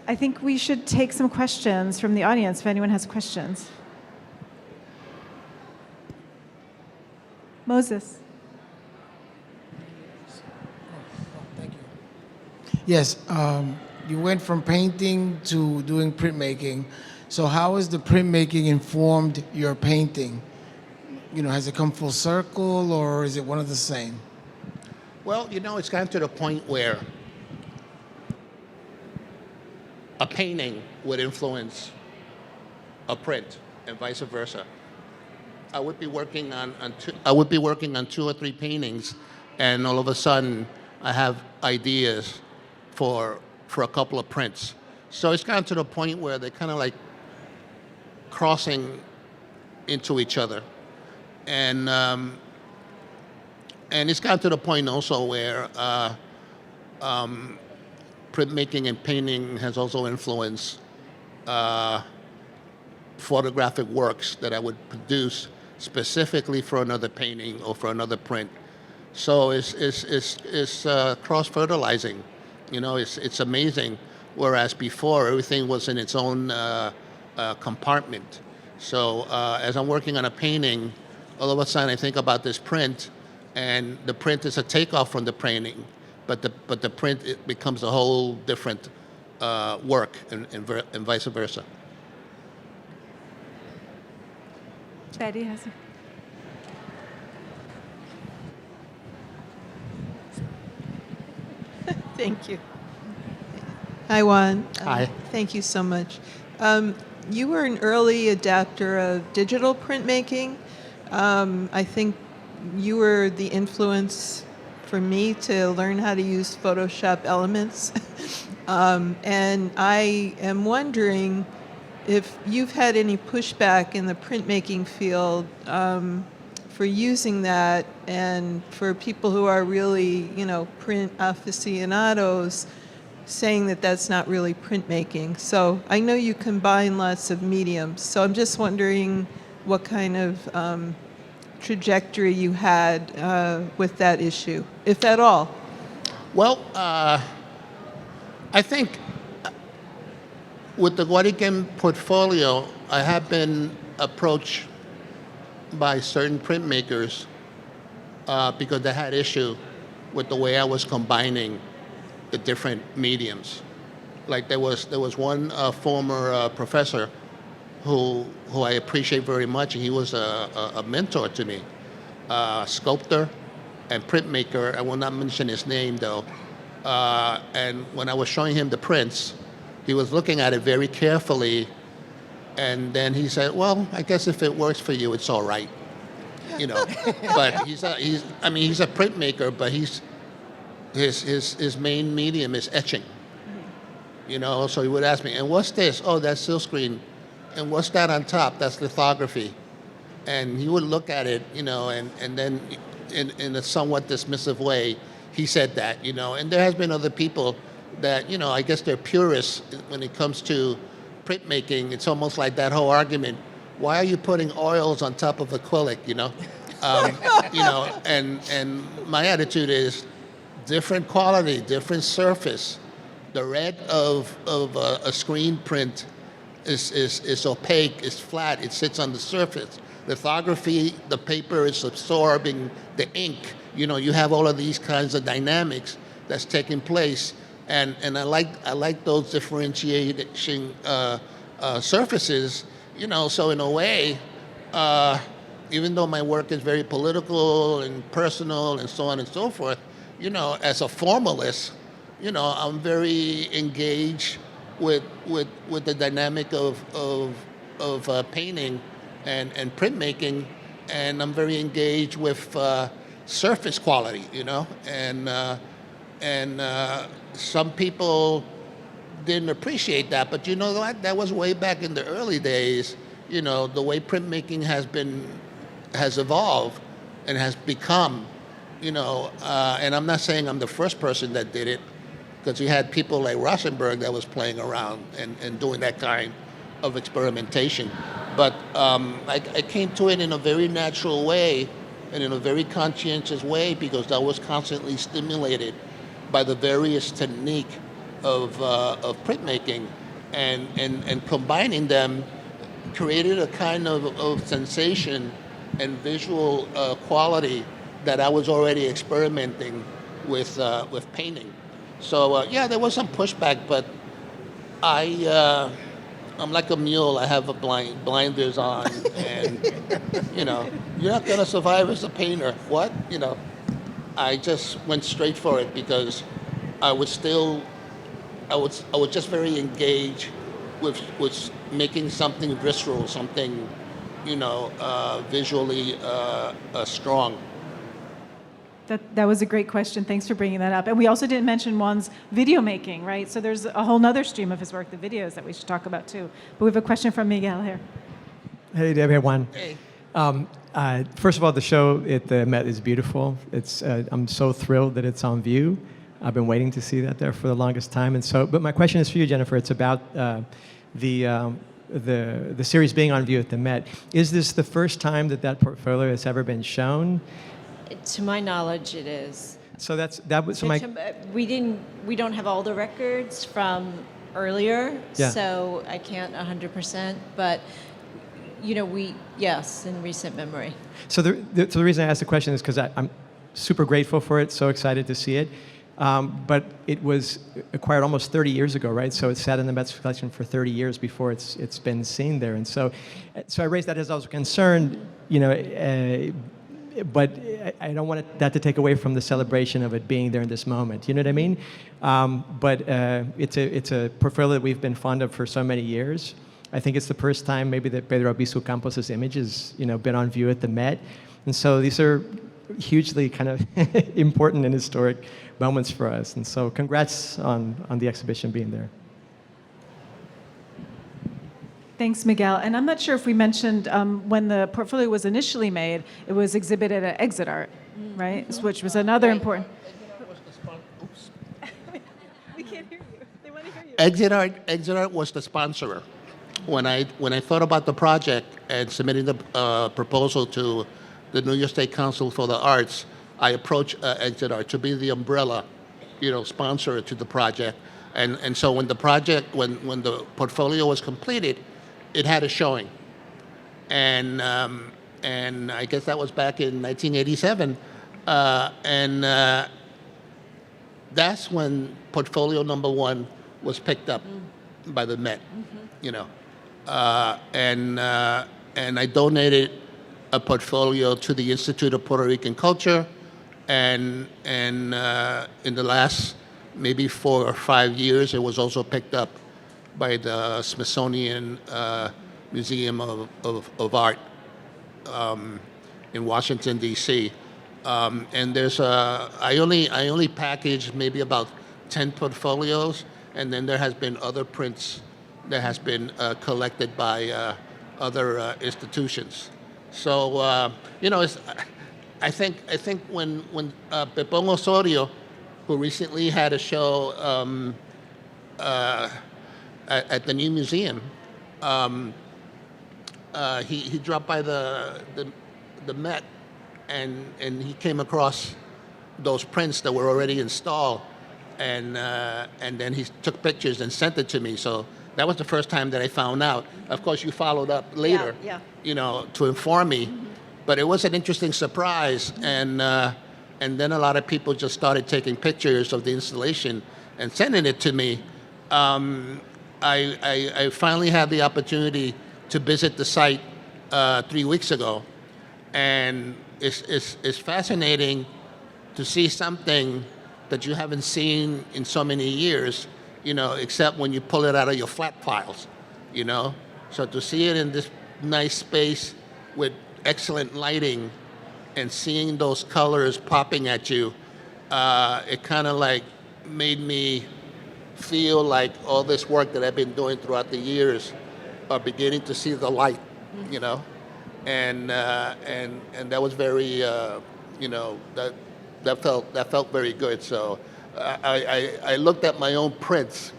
I think we should take some questions from the audience if anyone has questions. Moses. Thank you. Yes, you went from painting to doing printmaking. So how has the printmaking informed your painting? You know, has it come full circle, or is it one of the same? Well, you know, it's gotten to the point where a painting would influence a print, and vice versa. I would be working on 2 or 3 paintings, and all of a sudden, I have ideas for a couple of prints. So it's gotten to the point where they're kind of like crossing into each other, and it's gotten to the point also where printmaking and painting has also influenced photographic works that I would produce specifically for another painting or for another print. So it's cross-fertilizing. It's amazing. Whereas before, everything was in its own compartment. So as I'm working on a painting, all of a sudden I think about this print, and the print is a takeoff from the painting, but the print, it becomes a whole different work, and vice versa. Betty has a... Thank you. Hi, Juan. Hi. Thank you so much. You were an early adapter of digital printmaking. I think you were the influence for me to learn how to use Photoshop elements. And I am wondering if you've had any pushback in the printmaking field for using that, and for people who are really, print aficionados, saying that that's not really printmaking. So I know you combine lots of mediums. So I'm just wondering what kind of trajectory you had with that issue, if at all. Well, I think with the Nuyorican portfolio, I have been approached by certain printmakers because they had issue with the way I was combining the different mediums. Like there was one former professor who I appreciate very much, and he was a mentor to me, sculptor and printmaker. I will not mention his name though. And when I was showing him the prints, he was looking at it very carefully, and then he said, "Well, I guess if it works for you, it's all right." But he's a printmaker, but his main medium is etching. So he would ask me, "And what's this?" "Oh, that's silkscreen." "And what's that on top?" "That's lithography." And he would look at it, and then in a somewhat dismissive way, he said that, And there has been other people that, I guess they're purists when it comes to printmaking. It's almost like that whole argument. Why are you putting oils on top of acrylic, And my attitude is different quality, different surface. The red of a screen print is opaque, it's flat, it sits on the surface. Lithography, the paper is absorbing the ink. You have all of these kinds of dynamics that's taking place, and I like those differentiating surfaces. So in a way, even though my work is very political and personal and so on and so forth, as a formalist, I'm very engaged with the dynamic of painting and printmaking, and I'm very engaged with surface quality, and some people didn't appreciate that, but that was way back in the early days. The way printmaking has evolved and has become, and I'm not saying I'm the first person that did it, because you had people like Rosenberg that was playing around and doing that kind of experimentation. But I came to it in a very natural way and in a very conscientious way, because I was constantly stimulated by the various technique of printmaking, and combining them created a kind of sensation and visual quality that I was already experimenting with painting. So there was some pushback, but I'm like a mule. I have blinders on, and you're not gonna survive as a painter. What? I just went straight for it because I was just very engaged with making something visceral, something visually strong. That was a great question. Thanks for bringing that up. And we also didn't mention Juan's video making, right? So there's a whole nother stream of his work, the videos, that we should talk about too. But we have a question from Miguel here. Hey, Debbie. Juan. Hey. First of all, the show at the Met is beautiful. I'm so thrilled that it's on view. I've been waiting to see that there for the longest time. But my question is for you, Jennifer. It's about the series being on view at the Met. Is this the first time that portfolio has ever been shown? To my knowledge, it is. So that was so my. We don't have all the records from earlier, Yeah. so I can't 100%, but yes, in recent memory. So the reason I asked the question is because I'm super grateful for it, so excited to see it. But it was acquired almost 30 years ago, right? So it sat in the Met's collection for 30 years before it's been seen there. And so I raised that as I was concerned, but I don't want that to take away from the celebration of it being there in this moment. You know what I mean? But it's a portfolio that we've been fond of for so many years. I think it's the first time maybe that Pedro Albizu Campos' image has been on view at the Met. And so these are hugely kind of important and historic moments for us. And so congrats on the exhibition being there. Thanks, Miguel. And I'm not sure if we mentioned when the portfolio was initially made, it was exhibited at Exit Art, right? Which was another important. We can't hear you. They want to hear you. Exit Art was the sponsor. When I thought about the project and submitting the proposal to the New York State Council for the Arts, I approached Exit Art to be the umbrella, sponsor to the project. And so when the the portfolio was completed, it had a showing. And I guess that was back in 1987. That's when portfolio number 1 was picked up by the Met, and I donated a portfolio to the Institute of Puerto Rican Culture, and in the last maybe 4 or 5 years, it was also picked up by the Smithsonian Museum of Art in Washington, D.C. And I only packaged maybe about 10 portfolios, and then there has been other prints that has been collected by other institutions. So I think when Pepón Osorio, who recently had a show at the new museum, he dropped by the Met, and he came across those prints that were already installed, and then he took pictures and sent it to me. So that was the first time that I found out. Of course, you followed up later, to inform me. But it was an interesting surprise, and then a lot of people just started taking pictures of the installation and sending it to me. I finally had the opportunity to visit the site 3 weeks ago, and it's fascinating to see something that you haven't seen in so many years, except when you pull it out of your flat files, So to see it in this nice space with excellent lighting and seeing those colors popping at you, it kind of like made me feel like all this work that I've been doing throughout the years are beginning to see the light, and that was very, that felt very good. So I looked at my own prints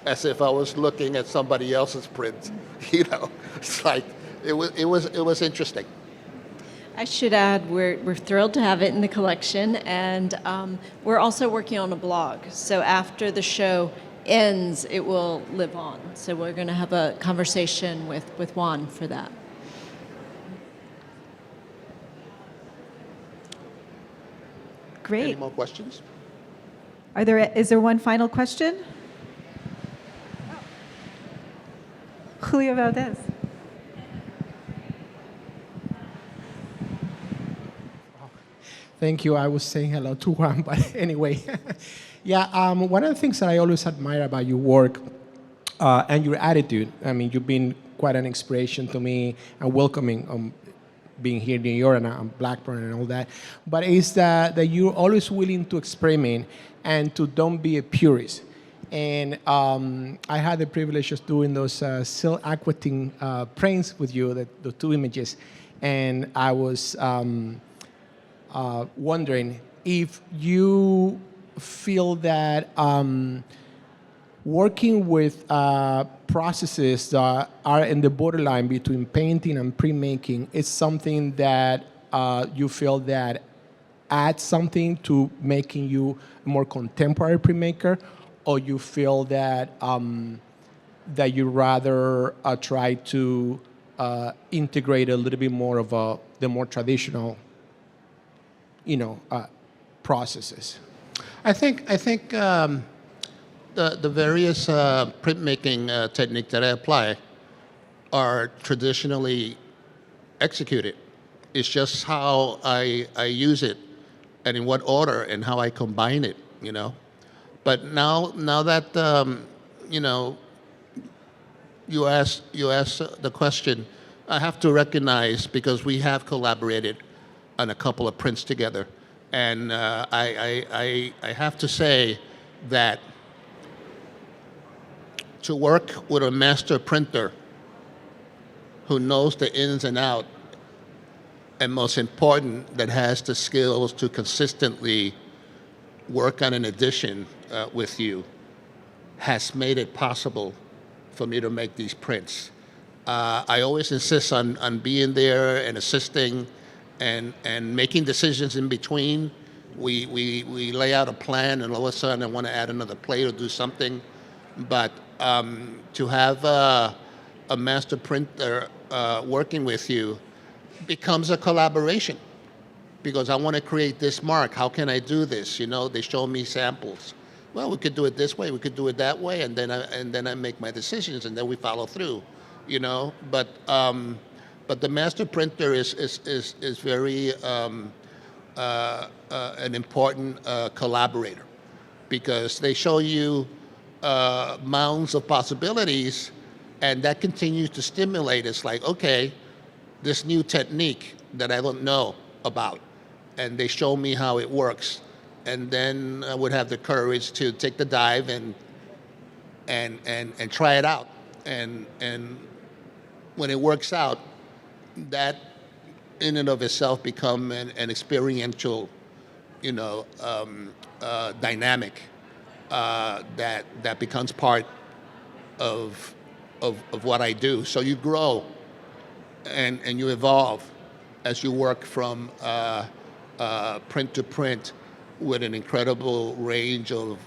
as if I was looking at somebody else's prints. It's like it was interesting. I should add, we're thrilled to have it in the collection, and we're also working on a blog. So after the show ends, it will live on. So we're going to have a conversation with Juan for that. Great. Any more questions? Is there one final question? Julio Valdez. Thank you. I was saying hello to Juan, but anyway. One of the things that I always admire about your work and your attitude, you've been quite an inspiration to me and welcoming being here in New York and Blackburn and all that, but is that you're always willing to experiment and to don't be a purist. And I had the privilege of doing those silk aquatine prints with you, the 2 images, and I was wondering if you feel that working with processes that are in the borderline between painting and printmaking is something that you feel that add something to making you a more contemporary printmaker, or you feel that that you rather try to integrate a little bit more of the more traditional, processes? I think the various printmaking techniques that I apply are traditionally executed. It's just how I use it and in what order and how I combine it, But now that, you ask the question, I have to recognize, because we have collaborated on a couple of prints together, and I have to say that to work with a master printer who knows the ins and outs, and most important, that has the skills to consistently work on an edition with you, has made it possible for me to make these prints. I always insist on being there and assisting and making decisions in between. We lay out a plan, and all of a sudden I want to add another plate or do something. But to have a master printer working with you becomes a collaboration, because I want to create this mark. How can I do this? They show me samples. Well, we could do it this way. We could do it that way, and then I make my decisions, and then we follow through. But the master printer is very an important collaborator, because they show you mounds of possibilities, and that continues to stimulate. It's like, okay, this new technique that I don't know about, and they show me how it works, and then I would have the courage to take the dive and try it out, and when it works out, that in and of itself become an experiential, dynamic that becomes part of what I do. So you grow and you evolve as you work from print to print with an incredible range of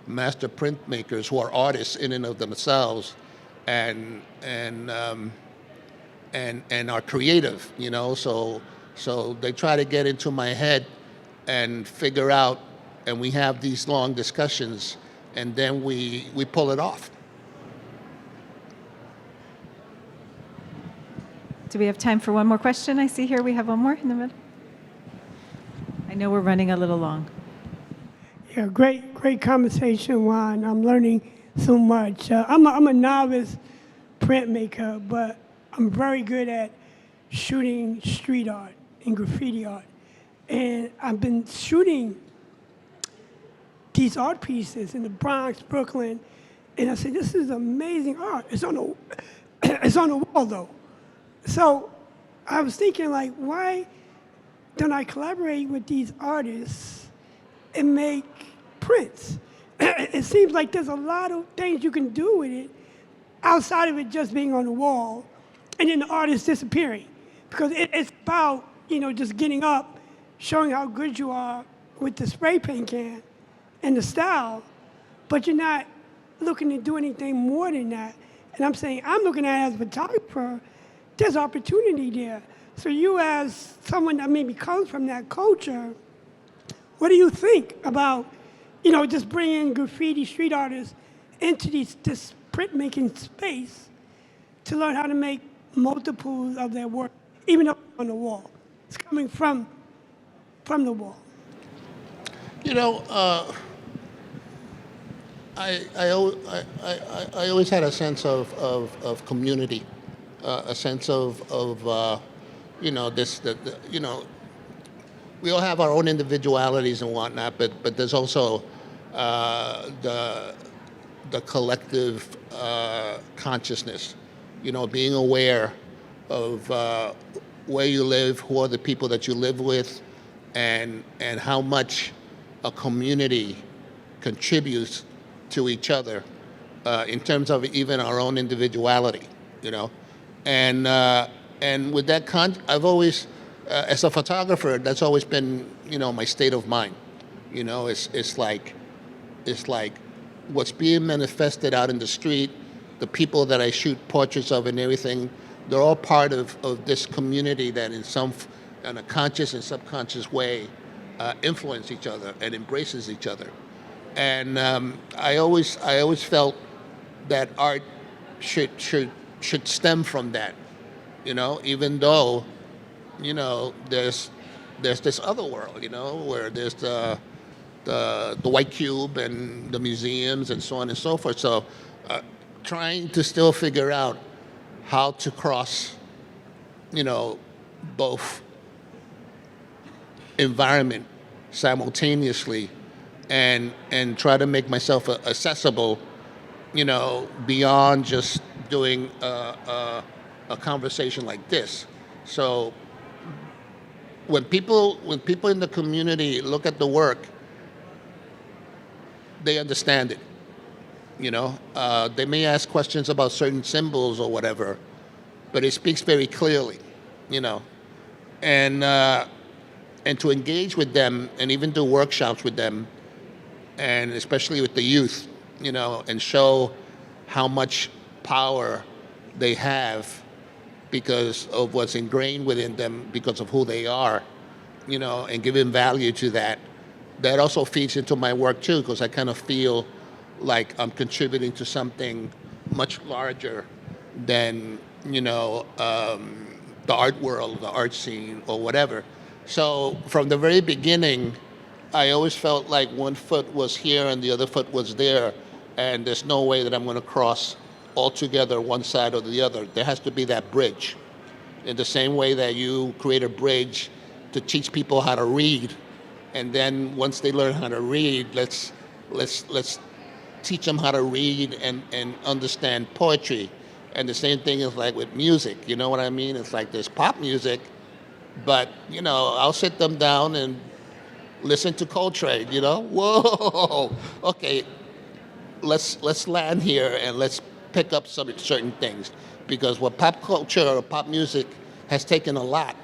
master printmakers who are artists in and of themselves, and are creative, So they try to get into my head and figure out, and we have these long discussions, and then we pull it off. Do we have time for one more question? I see here we have one more in the middle. I know we're running a little long. Yeah, great conversation, Juan. I'm learning so much. I'm a novice printmaker, but I'm very good at shooting street art and graffiti art. And I've been shooting these art pieces in the Bronx, Brooklyn, and I said, this is amazing art. It's on the wall, though. So I was thinking, like, why don't I collaborate with these artists and make prints? It seems like there's a lot of things you can do with it outside of it just being on the wall and then the artist disappearing. Because it's about, just getting up, showing how good you are with the spray paint can and the style, but you're not looking to do anything more than that. And I'm saying, I'm looking at it as a photographer, there's opportunity there. So you, as someone that maybe comes from that culture, what do you think about, just bringing graffiti street artists into this printmaking space to learn how to make multiples of their work, even though it's on the wall? It's coming from the wall. I always had a sense of community, a sense of we all have our own individualities and whatnot, but there's also the collective consciousness, being aware of where you live, who are the people that you live with, and how much a community contributes to each other in terms of even our own individuality, And with that, I've always as a photographer, that's always been, my state of mind. It's like what's being manifested out in the street, the people that I shoot portraits of and everything, they're all part of this community that in a conscious and subconscious way influence each other and embraces each other. And I always felt that art should stem from that, even though, there's this other world, where there's the white cube and the museums and so on and so forth. So trying to still figure out how to cross, both environment simultaneously and try to make myself accessible, beyond just doing a conversation like this. So when people in the community look at the work, they understand it. They may ask questions about certain symbols or whatever, but it speaks very clearly, and to engage with them and even do workshops with them, and especially with the youth, and show how much power they have because of what's ingrained within them, because of who they are, and giving value to that. That also feeds into my work too, because I kind of feel like I'm contributing to something much larger than, the art world, the art scene, or whatever. So from the very beginning, I always felt like one foot was here and the other foot was there, and there's no way that I'm going to cross altogether one side or the other. There has to be that bridge. In the same way that you create a bridge to teach people how to read, and then once they learn how to read, let's teach them how to read and understand poetry. And the same thing is like with music, you know what I mean? It's like there's pop music, but, I'll sit them down and listen to Coltrane, Whoa, okay, let's land here and let's pick up some certain things. Because what pop culture or pop music has taken a lot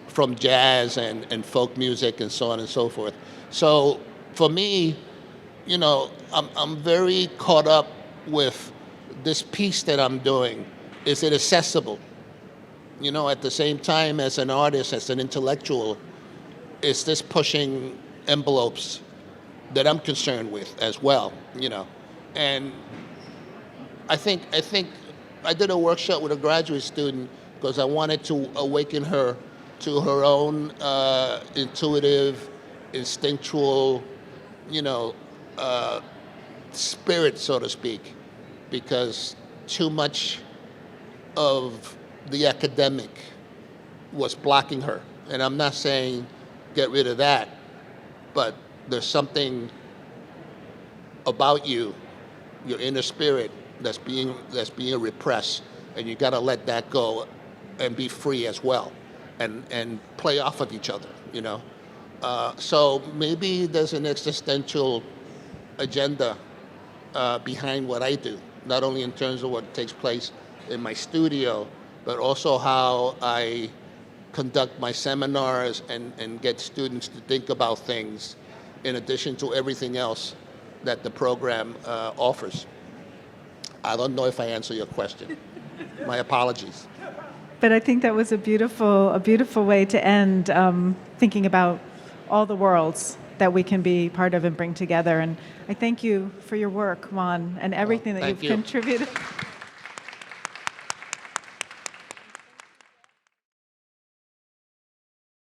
from jazz and folk music and so on and so forth. So for me, I'm very caught up with this piece that I'm doing. Is it accessible? At the same time, as an artist, as an intellectual, is this pushing envelopes that I'm concerned with as well, And I think I did a workshop with a graduate student because I wanted to awaken her to her own intuitive, instinctual, spirit, so to speak, because too much of the academic was blocking her. And I'm not saying get rid of that, but there's something about you, your inner spirit, that's being repressed, and you got to let that go and be free as well, and play off of each other, So maybe there's an existential agenda behind what I do, not only in terms of what takes place in my studio, but also how I conduct my seminars and get students to think about things in addition to everything else that the program offers. I don't know if I answer your question. My apologies. But I think that was a beautiful way to end, thinking about all the worlds that we can be part of and bring together. And I thank you for your work, Juan, and everything that thank you've you. contributed.